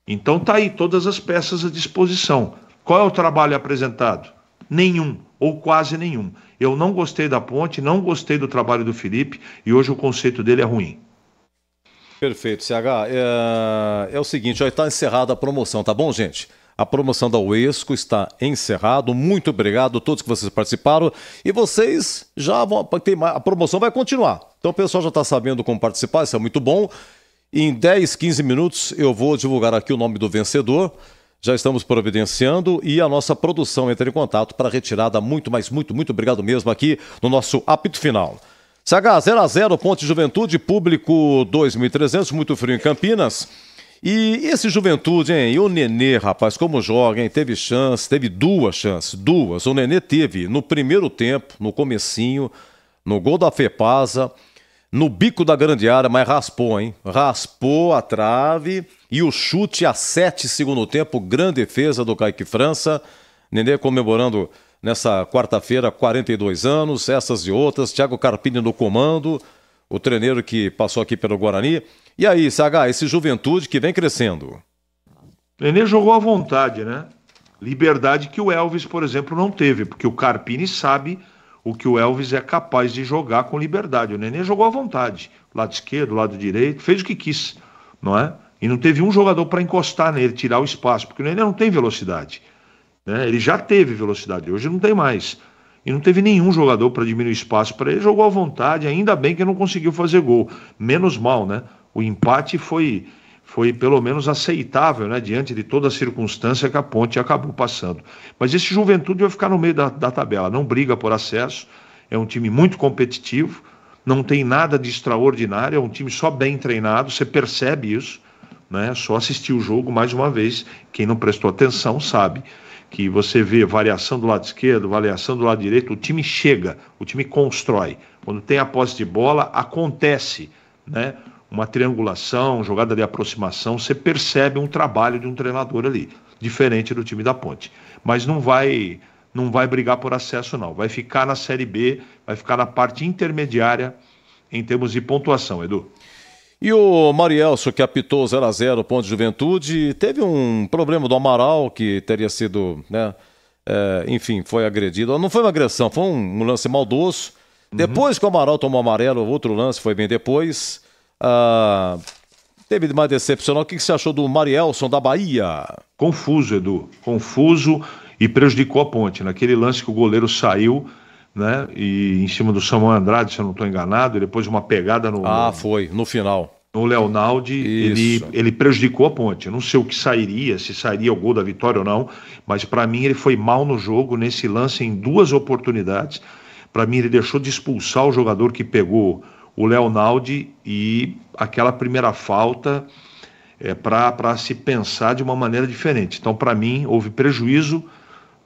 Então tá aí todas as peças à disposição. Qual é o trabalho apresentado? Nenhum, ou quase nenhum. Eu não gostei da Ponte, não gostei do trabalho do Felipe, e hoje o conceito dele é ruim. Perfeito, CH. É o seguinte, já está encerrada a promoção, tá bom, gente? A promoção da Uesco está encerrada. Muito obrigado a todos que vocês participaram. E vocês já vão... A promoção vai continuar. Então o pessoal já está sabendo como participar, isso é muito bom. Em 10, 15 minutos eu vou divulgar aqui o nome do vencedor. Já estamos providenciando e a nossa produção entra em contato para retirada. Muito obrigado mesmo aqui no nosso apito final. CH 0-0, Ponte Juventude, público 2.300, muito frio em Campinas. E esse Juventude, hein? E o Nenê, rapaz, como joga, hein? Teve chance, teve duas chances. O Nenê teve no primeiro tempo, no comecinho, no gol da Fepasa, no bico da grande área, mas raspou, hein? Raspou a trave e o chute a 7 segundo tempo, grande defesa do Kaique França. Nenê comemorando nessa quarta-feira, 42 anos, essas e outras. Thiago Carpini no comando, o treineiro que passou aqui pelo Guarani. E aí, CH, esse Juventude que vem crescendo. Nenê jogou à vontade, né? Liberdade que o Elvis, por exemplo, não teve, porque o Carpini sabe o que o Elvis é capaz de jogar com liberdade. O Nenê jogou à vontade, lado esquerdo, lado direito, fez o que quis, não é? E não teve um jogador para encostar nele, tirar o espaço, porque o Nenê não tem velocidade. Ele já teve velocidade, hoje não tem mais. E não teve nenhum jogador para diminuir espaço para ele, jogou à vontade, ainda bem que não conseguiu fazer gol. Menos mal, né? O empate foi pelo menos aceitável, né? Diante de toda a circunstância que a Ponte acabou passando. Mas esse Juventude vai ficar no meio da tabela, não briga por acesso, é um time muito competitivo, não tem nada de extraordinário, é um time só bem treinado, você percebe isso, né? Só assistir o jogo mais uma vez, quem não prestou atenção sabe. que você vê variação do lado esquerdo, variação do lado direito, o time chega, o time constrói. Quando tem a posse de bola, acontece, né? Uma triangulação, jogada de aproximação, você percebe um trabalho de um treinador ali, diferente do time da Ponte. Mas não vai brigar por acesso, não. Vai ficar na Série B, vai ficar na parte intermediária em termos de pontuação, Edu. E o Marielso, que apitou 0-0 Ponte Juventude, teve um problema do Amaral, que teria sido, né, enfim, foi agredido. Não foi uma agressão, foi um lance maldoso. Depois que o Amaral tomou amarelo, outro lance foi bem depois. Teve mais decepcional. O que você achou do Marielson da Bahia? Confuso, Edu. Confuso e prejudicou a Ponte. Naquele lance que o goleiro saiu, né? E em cima do Samuel Andrade, se eu não estou enganado, e depois uma pegada no. Foi, no final. No Leonaldi, ele prejudicou a Ponte. Eu não sei o que sairia, se sairia o gol da vitória ou não, mas para mim ele foi mal no jogo, nesse lance, em 2 oportunidades. Para mim ele deixou de expulsar o jogador que pegou o Leonaldi, e aquela primeira falta para se pensar de uma maneira diferente. Então, para mim, houve prejuízo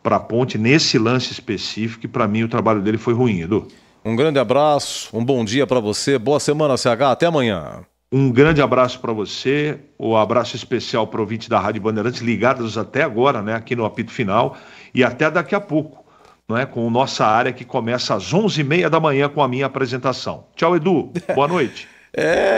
para a Ponte nesse lance específico, e para mim o trabalho dele foi ruim, Edu. Um grande abraço, um bom dia para você, boa semana, CH, até amanhã. Um grande abraço para você, o abraço especial para o ouvinte da Rádio Bandeirantes, ligados até agora, né, aqui no apito final, e até daqui a pouco, não é, com nossa área que começa às 11h30 da manhã com a minha apresentação. Tchau, Edu, boa noite.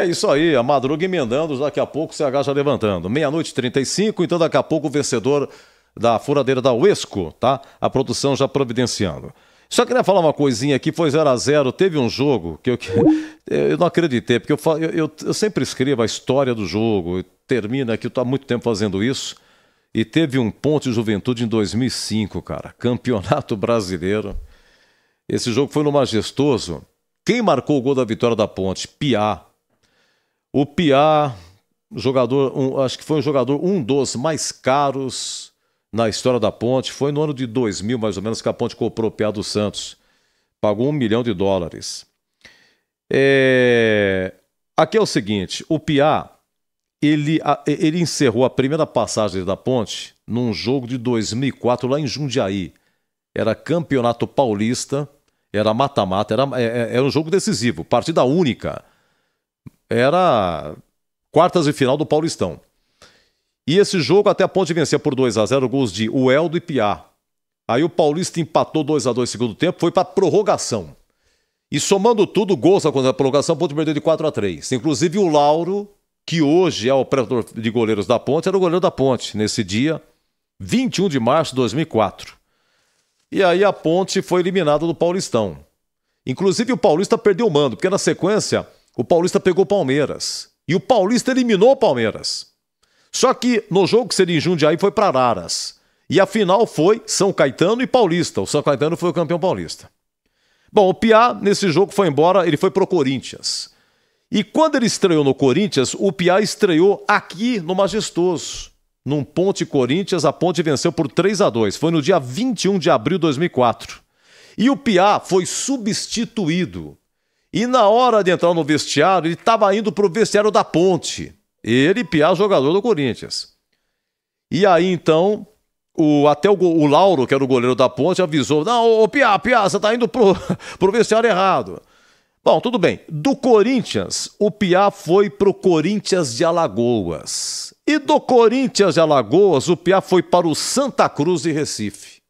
Isso aí, a madruga emendando, daqui a pouco o CH já levantando. 00:35, então daqui a pouco o vencedor da furadeira da Uesco, tá? A produção já providenciando. Só queria falar uma coisinha aqui, foi 0-0, teve um jogo que eu não acreditei, porque eu sempre escrevo a história do jogo, termina aqui, eu estou há muito tempo fazendo isso, e teve um Ponte Juventude em 2005, cara, Campeonato Brasileiro. Esse jogo foi no Majestoso. Quem marcou o gol da vitória da Ponte? Piá. O Piá, acho que foi um jogador, um dos mais caros na história da Ponte. Foi no ano de 2000, mais ou menos, que a Ponte comprou o Piá do Santos. Pagou $1 milhão. Aqui é o seguinte, o Piá, ele encerrou a primeira passagem da Ponte num jogo de 2004 lá em Jundiaí. Era Campeonato Paulista, era mata-mata, era um jogo decisivo, partida única. Era quartas de final do Paulistão. E esse jogo até a Ponte vencia por 2-0, gols de Ueldo e Piá. Aí o Paulista empatou 2-2 no segundo tempo, foi para prorrogação. E somando tudo, gols contra a prorrogação, a Ponte perdeu de 4-3. Inclusive o Lauro, que hoje é o operador de goleiros da Ponte, era o goleiro da Ponte nesse dia, 21 de março de 2004. E aí a Ponte foi eliminada do Paulistão. Inclusive o Paulista perdeu o mando, porque na sequência o Paulista pegou o Palmeiras. E o Paulista eliminou o Palmeiras. Só que no jogo que seria em Jundiaí foi para Araras. E a final foi São Caetano e Paulista. O São Caetano foi o campeão paulista. Bom, o Piá nesse jogo foi embora, ele foi pro Corinthians. E quando ele estreou no Corinthians, o Piá estreou aqui no Majestoso. Num Ponte Corinthians, a Ponte venceu por 3-2. Foi no dia 21 de abril de 2004. E o Piá foi substituído. E na hora de entrar no vestiário, ele estava indo para o vestiário da Ponte. Ele, Piá, jogador do Corinthians. E aí, então, até o Lauro, que era o goleiro da Ponte, avisou: não, ô Piá, você está indo pro vestiário errado. Bom, tudo bem. Do Corinthians, o Piá foi pro Corinthians de Alagoas. E do Corinthians de Alagoas, o Piá foi para o Santa Cruz de Recife.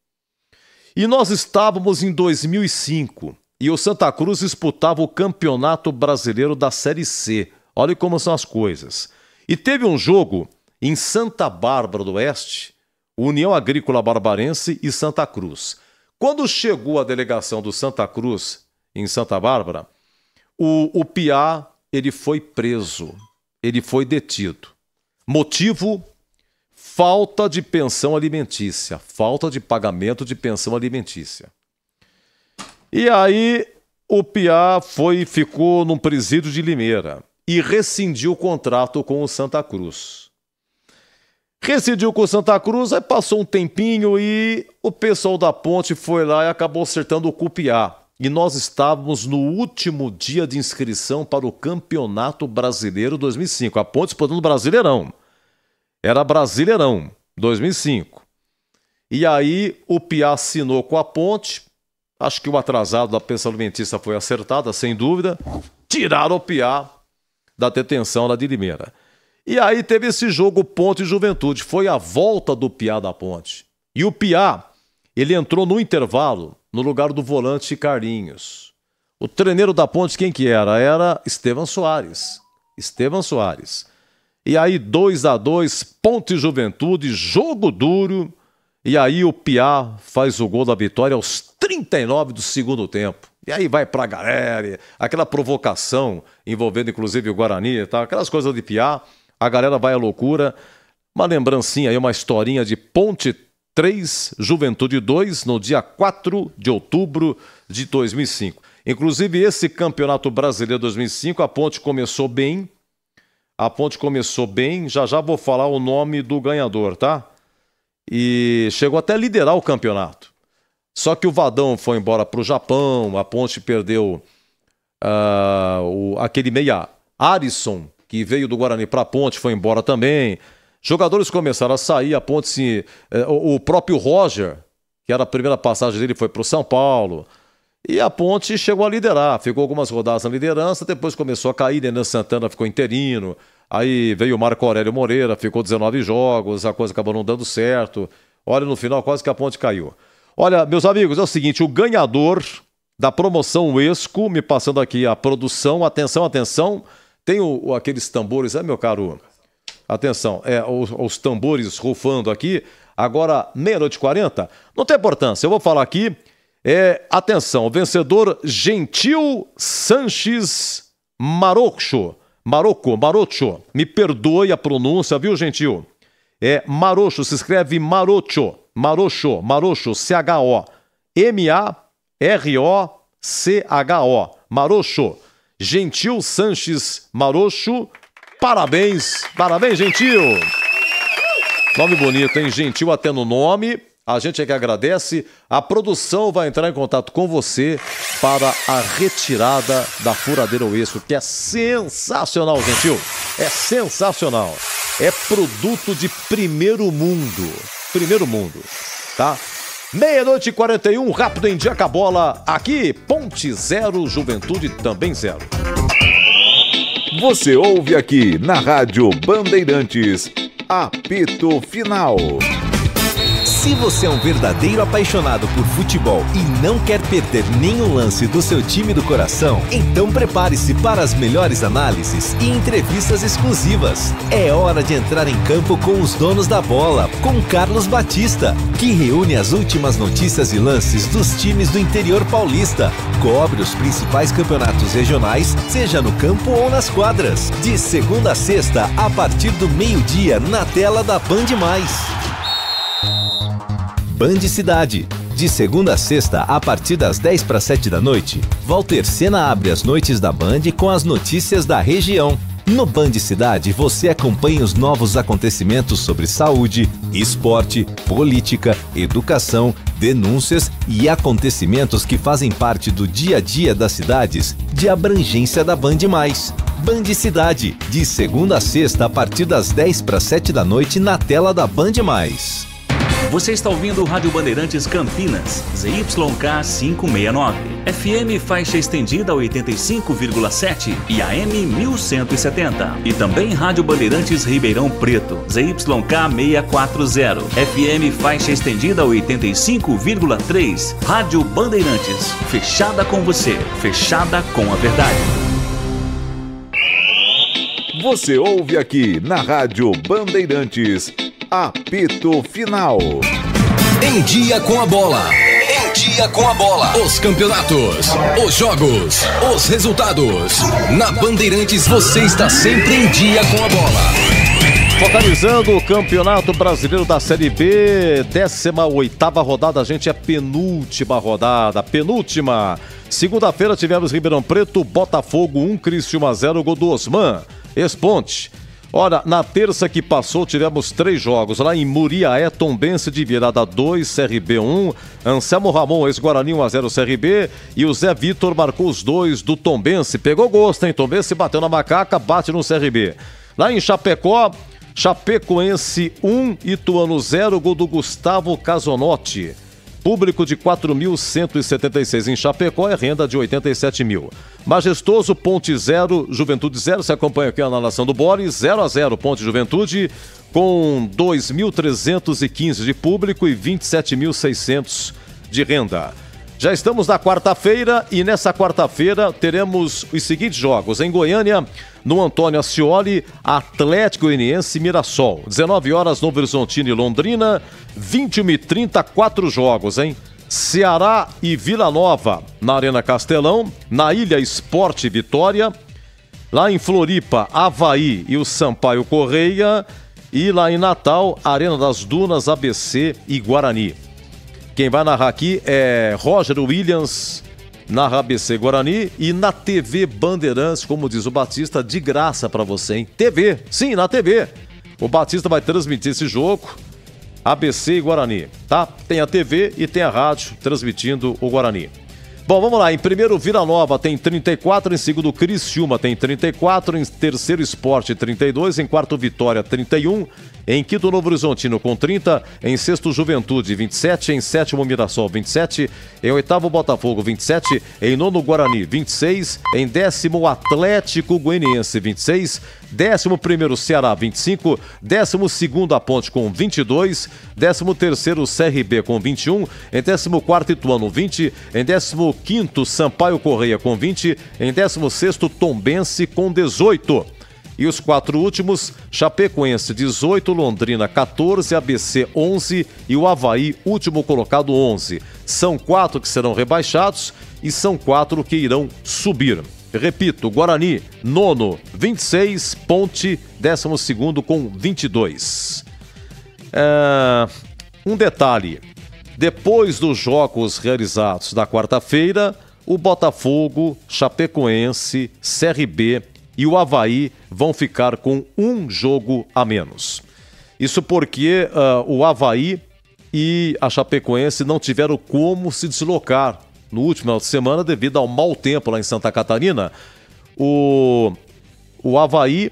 E nós estávamos em 2005. E o Santa Cruz disputava o Campeonato Brasileiro da Série C. Olha como são as coisas. E teve um jogo em Santa Bárbara do Oeste, União Agrícola Barbarense e Santa Cruz. Quando chegou a delegação do Santa Cruz em Santa Bárbara, o Piá, ele foi preso, ele foi detido. Motivo: falta de pensão alimentícia, falta de pagamento de pensão alimentícia. E aí o Piá ficou num presídio de Limeira e rescindiu o contrato com o Santa Cruz. Rescindiu com o Santa Cruz, aí passou um tempinho e o pessoal da Ponte foi lá e acabou acertando o Piá. E nós estávamos no último dia de inscrição para o Campeonato Brasileiro 2005. A Ponte disputando o Brasileirão. Era Brasileirão 2005. E aí o Piá assinou com a Ponte. Acho que o atrasado da pensão alimentícia foi acertada, sem dúvida. Tiraram o Piá da detenção lá de Limeira. E aí teve esse jogo Ponte e Juventude. Foi a volta do Piá da Ponte. E o Piá, ele entrou no intervalo no lugar do volante Carlinhos. O treineiro da Ponte, quem que era? Era Estevam Soares. Estevam Soares. E aí 2-2, Ponte e Juventude, jogo duro. E aí o Piá faz o gol da vitória aos 39 do segundo tempo. E aí vai pra galera, aquela provocação envolvendo inclusive o Guarani e tal, aquelas coisas de Piá, a galera vai à loucura. Uma lembrancinha aí, uma historinha de Ponte 3, Juventude 2, no dia 4 de outubro de 2005. Inclusive esse Campeonato Brasileiro 2005, a Ponte começou bem. Já vou falar o nome do ganhador, tá? E chegou até a liderar o campeonato. Só que o Vadão foi embora para o Japão, a Ponte perdeu aquele meia Arisson, que veio do Guarani para a Ponte, foi embora também. Jogadores começaram a sair, a Ponte o próprio Roger, que era a primeira passagem dele, foi para o São Paulo. E a Ponte chegou a liderar, ficou algumas rodadas na liderança, depois começou a cair, Nenê Santana ficou interino, aí veio o Marco Aurélio Moreira, ficou 19 jogos, a coisa acabou não dando certo. Olha, no final quase que a Ponte caiu. Olha, meus amigos, é o seguinte, o ganhador da promoção Esco, me passando aqui a produção, atenção, tem aqueles tambores, meu caro? Atenção, os tambores rufando aqui, agora 00:40, não tem importância, eu vou falar aqui, atenção, vencedor Gentil Sanches Marocho, me perdoe a pronúncia, viu, Gentil? Marocho, se escreve Marocho, C-H-O, M-A-R-O-C-H-O, Marocho, Gentil Sanches Marocho, parabéns, Gentil. Nome bonito, hein? Gentil até no nome. A gente é que agradece. A produção vai entrar em contato com você para a retirada da furadeira Esco, que é sensacional, Gentil. É sensacional. É produto de primeiro mundo. Tá? 00:41, rápido em dia com a bola. Aqui, Ponte 0, Juventude também 0. Você ouve aqui na Rádio Bandeirantes, apito final. Se você é um verdadeiro apaixonado por futebol e não quer perder nenhum lance do seu time do coração, então prepare-se para as melhores análises e entrevistas exclusivas. É hora de entrar em campo com os donos da bola, com Carlos Batista, que reúne as últimas notícias e lances dos times do interior paulista. Cobre os principais campeonatos regionais, seja no campo ou nas quadras. De segunda a sexta, a partir do meio-dia, na tela da Band+. Band Cidade. De segunda a sexta, a partir das 6:50 da noite, Walter Sena abre as noites da Band com as notícias da região. No Band Cidade, você acompanha os novos acontecimentos sobre saúde, esporte, política, educação, denúncias e acontecimentos que fazem parte do dia a dia das cidades de abrangência da Band+. Band Cidade, de segunda a sexta, a partir das 6:50 da noite, na tela da Band+. Você está ouvindo o Rádio Bandeirantes Campinas, ZYK 569, FM faixa estendida 85,7 e AM 1170. E também Rádio Bandeirantes Ribeirão Preto, ZYK 640, FM faixa estendida 85,3. Rádio Bandeirantes, fechada com você, fechada com a verdade. Você ouve aqui na Rádio Bandeirantes, apito final. Em dia com a bola. Em dia com a bola. Os campeonatos, os jogos, os resultados. Na Bandeirantes você está sempre em dia com a bola. Focalizando o Campeonato Brasileiro da Série B, 18ª rodada, a gente é penúltima rodada, penúltima. Segunda-feira tivemos Ribeirão Preto, Botafogo 1, Criciúma 0, gol do Osman, ex-Ponte. Ora, na terça que passou tivemos 3 jogos. Lá em Muriaé, Tombense de virada 2, CRB 1. Anselmo Ramon, ex-Guarani 1-0 CRB. E o Zé Vitor marcou os 2 do Tombense. Pegou gosto, hein? Tombense bateu na macaca, bate no CRB. Lá em Chapecó, Chapecoense 1, Ituano 0, gol do Gustavo Casonotti. Público de 4.176 em Chapecó é renda de 87 mil. Majestoso, Ponte 0, Juventude 0. Você acompanha aqui a narração do Boris. 0-0, Ponte Juventude, com 2.315 de público e 27.600 de renda. Já estamos na quarta-feira e nessa quarta-feira teremos os seguintes jogos. Em Goiânia, no Antônio Ascioli, Atlético Goianiense e Mirassol. 19 horas, Novo Horizontino e Londrina. 21h30, 4 jogos, hein? Ceará e Vila Nova, na Arena Castelão. Na Ilha, Sport Vitória. Lá em Floripa, Avaí e o Sampaio Correia. E lá em Natal, Arena das Dunas, ABC e Guarani. Quem vai narrar aqui é Roger Williams, narra ABC Guarani, e na TV Bandeirantes, como diz o Batista, de graça pra você, hein? TV, sim, na TV. O Batista vai transmitir esse jogo, ABC e Guarani, tá? Tem a TV e tem a rádio transmitindo o Guarani. Bom, vamos lá. Em primeiro, Vila Nova tem 34. Em segundo, Criciúma tem 34. Em terceiro, Sport 32. Em quarto, Vitória 31. Em quinto, Novo Horizontino com 30. Em sexto, Juventude 27. Em sétimo, Mirassol 27. Em oitavo, Botafogo 27. Em nono, Guarani 26. Em décimo, Atlético Goianiense 26. 11º, Ceará 25. 12º, a Ponte com 22. 13º, CRB com 21. Em 14º, Ituano 20. Em 15º, Sampaio Correia com 20. Em 16º, Tombense com 18. E os 4 últimos, Chapecoense 18, Londrina 14, ABC 11 e o Avaí, último colocado, 11. São 4 que serão rebaixados e são 4 que irão subir. Repito, Guarani, nono, 26, Ponte, 12º com 22. Um detalhe, depois dos jogos realizados da quarta-feira, o Botafogo, Chapecoense, CRB e o Avaí vão ficar com um jogo a menos. Isso porque o Avaí e a Chapecoense não tiveram como se deslocar no último final de semana devido ao mau tempo lá em Santa Catarina. O Avaí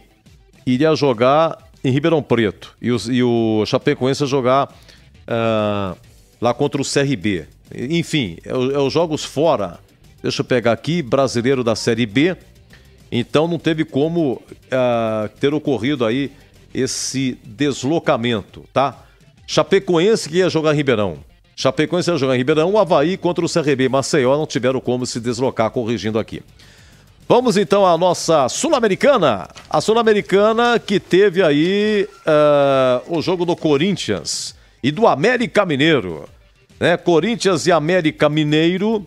iria jogar em Ribeirão Preto e o Chapecoense ia jogar lá contra o CRB. Enfim, é os jogos fora. Deixa eu pegar aqui, brasileiro da Série B. Então não teve como ter ocorrido aí esse deslocamento, tá? Chapecoense que ia jogar em Ribeirão. Chapecoense ia jogar em Ribeirão, o Avaí contra o CRB Maceió não tiveram como se deslocar, corrigindo aqui. Vamos então à nossa Sul-Americana. A Sul-Americana que teve aí o jogo do Corinthians e do América Mineiro. Né? Corinthians e América Mineiro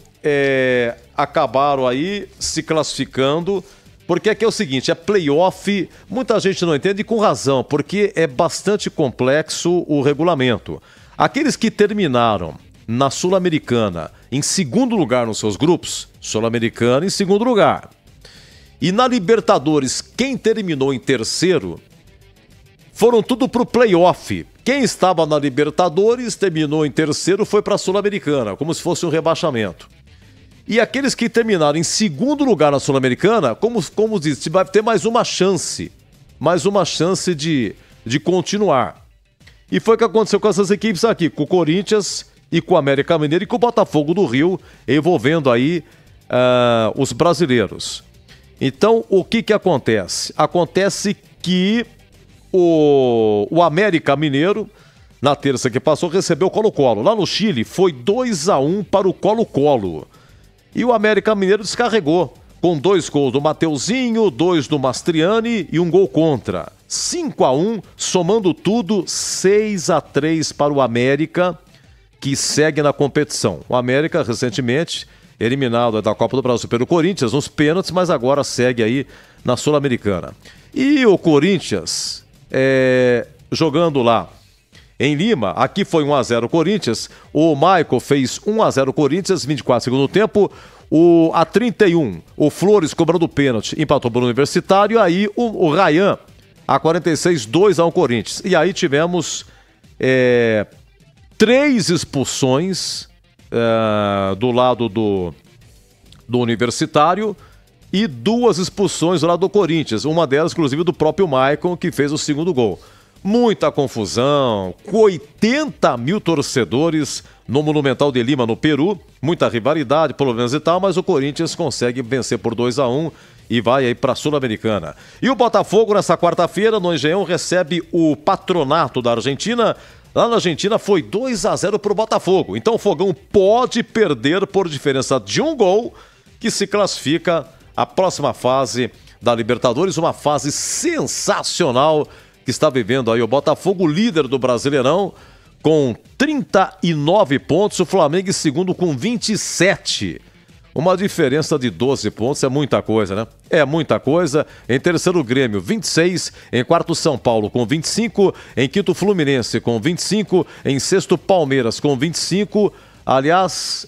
acabaram aí se classificando. Porque aqui é o seguinte, é playoff, muita gente não entende com razão, porque é bastante complexo o regulamento. Aqueles que terminaram na Sul-Americana em segundo lugar nos seus grupos, Sul-Americana em segundo lugar. E na Libertadores, quem terminou em terceiro, foram tudo pro playoff. Quem estava na Libertadores, terminou em terceiro, foi pra Sul-Americana, como se fosse um rebaixamento. E aqueles que terminaram em segundo lugar na Sul-Americana, como disse, vai ter mais uma chance de continuar. E foi o que aconteceu com essas equipes aqui, com o Corinthians e com o América Mineiro e com o Botafogo do Rio, envolvendo aí os brasileiros. Então, o que acontece? Acontece que o América Mineiro, na terça que passou, recebeu o Colo-Colo. Lá no Chile, foi 2-1 para o Colo-Colo. E o América Mineiro descarregou, com 2 gols do Mateuzinho, 2 do Mastriani e um gol contra. 5-1, somando tudo, 6-3 para o América, que segue na competição. O América, recentemente, eliminado da Copa do Brasil pelo Corinthians, nos pênaltis, mas agora segue aí na Sul-Americana. E o Corinthians, jogando lá em Lima, aqui foi 1-0 Corinthians, o Michael fez 1-0 Corinthians, 24 segundo tempo, a 31, o Flores cobrando o pênalti, empatou para o Universitário, aí o Ryan, a 46, 2-1 Corinthians. E aí tivemos 3 expulsões do lado do Universitário e 2 expulsões do lado do Corinthians, uma delas inclusive do próprio Michael, que fez o segundo gol. muita confusão, com 80 mil torcedores no Monumental de Lima, no Peru, muita rivalidade, problemas e tal, mas o Corinthians consegue vencer por 2-1 e vai aí para a Sul-Americana. E o Botafogo, nessa quarta-feira, no Engenhão, recebe o Patronato da Argentina. Lá na Argentina foi 2-0 para o Botafogo. Então o Fogão pode perder por diferença de um gol, que se classifica à próxima fase da Libertadores, uma fase sensacional que está vivendo aí o Botafogo, líder do Brasileirão, com 39 pontos, o Flamengo em segundo com 27. Uma diferença de 12 pontos é muita coisa, né? É muita coisa. Em terceiro, Grêmio, 26. Em quarto, São Paulo, com 25. Em quinto, Fluminense, com 25. Em sexto, Palmeiras, com 25. Aliás,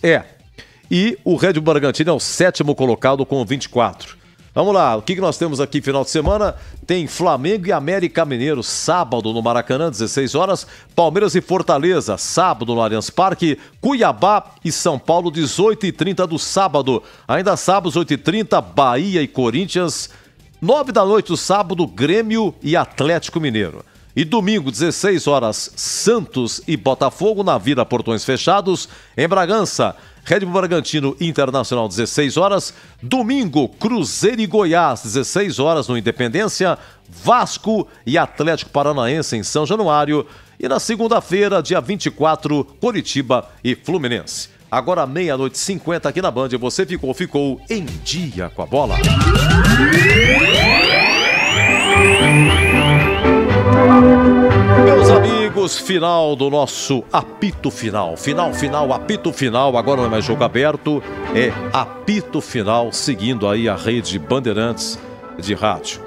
E o Red Bull Bragantino é o sétimo colocado, com 24. Vamos lá, o que nós temos aqui final de semana? Tem Flamengo e América Mineiro, sábado no Maracanã, 16 horas. Palmeiras e Fortaleza, sábado no Allianz Parque. Cuiabá e São Paulo, 18h30 do sábado. Ainda sábado, 18h30, Bahia e Corinthians. 9 da noite do sábado, Grêmio e Atlético Mineiro. E domingo, 16 horas, Santos e Botafogo na Vila Portões Fechados. Em Bragança, Red Bull Bragantino Internacional, 16 horas. Domingo, Cruzeiro e Goiás, 16 horas no Independência. Vasco e Atlético Paranaense em São Januário. E na segunda-feira, dia 24, Coritiba e Fluminense. Agora, 00:50 aqui na Band. Você ficou em dia com a bola. Meus amigos, final do nosso apito final. Apito final. Agora não é mais jogo aberto, é apito final, seguindo aí a rede Bandeirantes de rádio.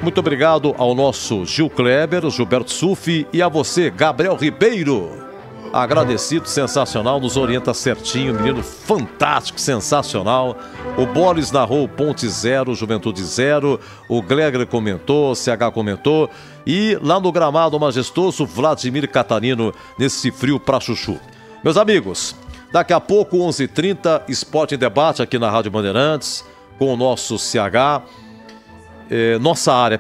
Muito obrigado ao nosso Gil Kleber, Gilberto Sufi, e a você, Gabriel Ribeiro. Agradecido, sensacional, nos orienta certinho, menino fantástico, sensacional. O Boris narrou Ponte 0, Juventude 0. O Glegler comentou, o CH comentou. E lá no gramado majestoso, Vladimir Catarino, nesse frio pra chuchu. Meus amigos, daqui a pouco, 11h30, Esporte em Debate aqui na Rádio Bandeirantes, com o nosso CH. Nossa área,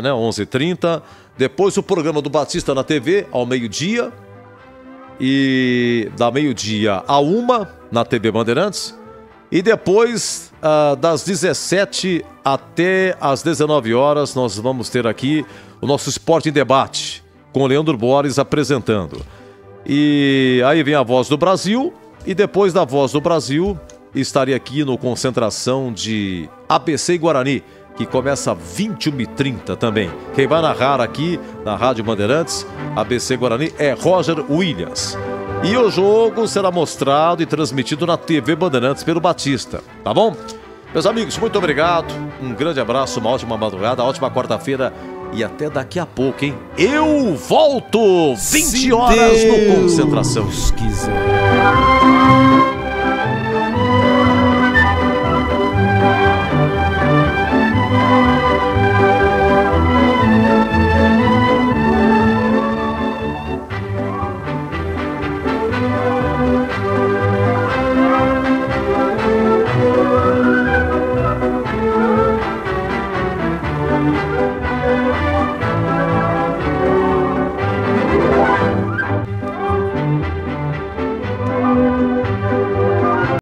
né? 11h30. Depois o programa do Batista na TV, ao meio-dia. E da meio-dia a 1 na TV Bandeirantes. E depois, das 17 até as 19 horas, nós vamos ter aqui o nosso Esporte em Debate, com o Leandro Borges apresentando. E aí vem a Voz do Brasil, e depois da Voz do Brasil, estarei aqui no Concentração de ABC e Guarani, que começa às 21h30 também. Quem vai narrar aqui na Rádio Bandeirantes, ABC Guarani, é Roger Williams. E o jogo será mostrado e transmitido na TV Bandeirantes pelo Batista, tá bom? Meus amigos, muito obrigado, um grande abraço, uma ótima madrugada, uma ótima quarta-feira e até daqui a pouco, hein? Eu volto 20 horas no Concentração. Se Deus quiser.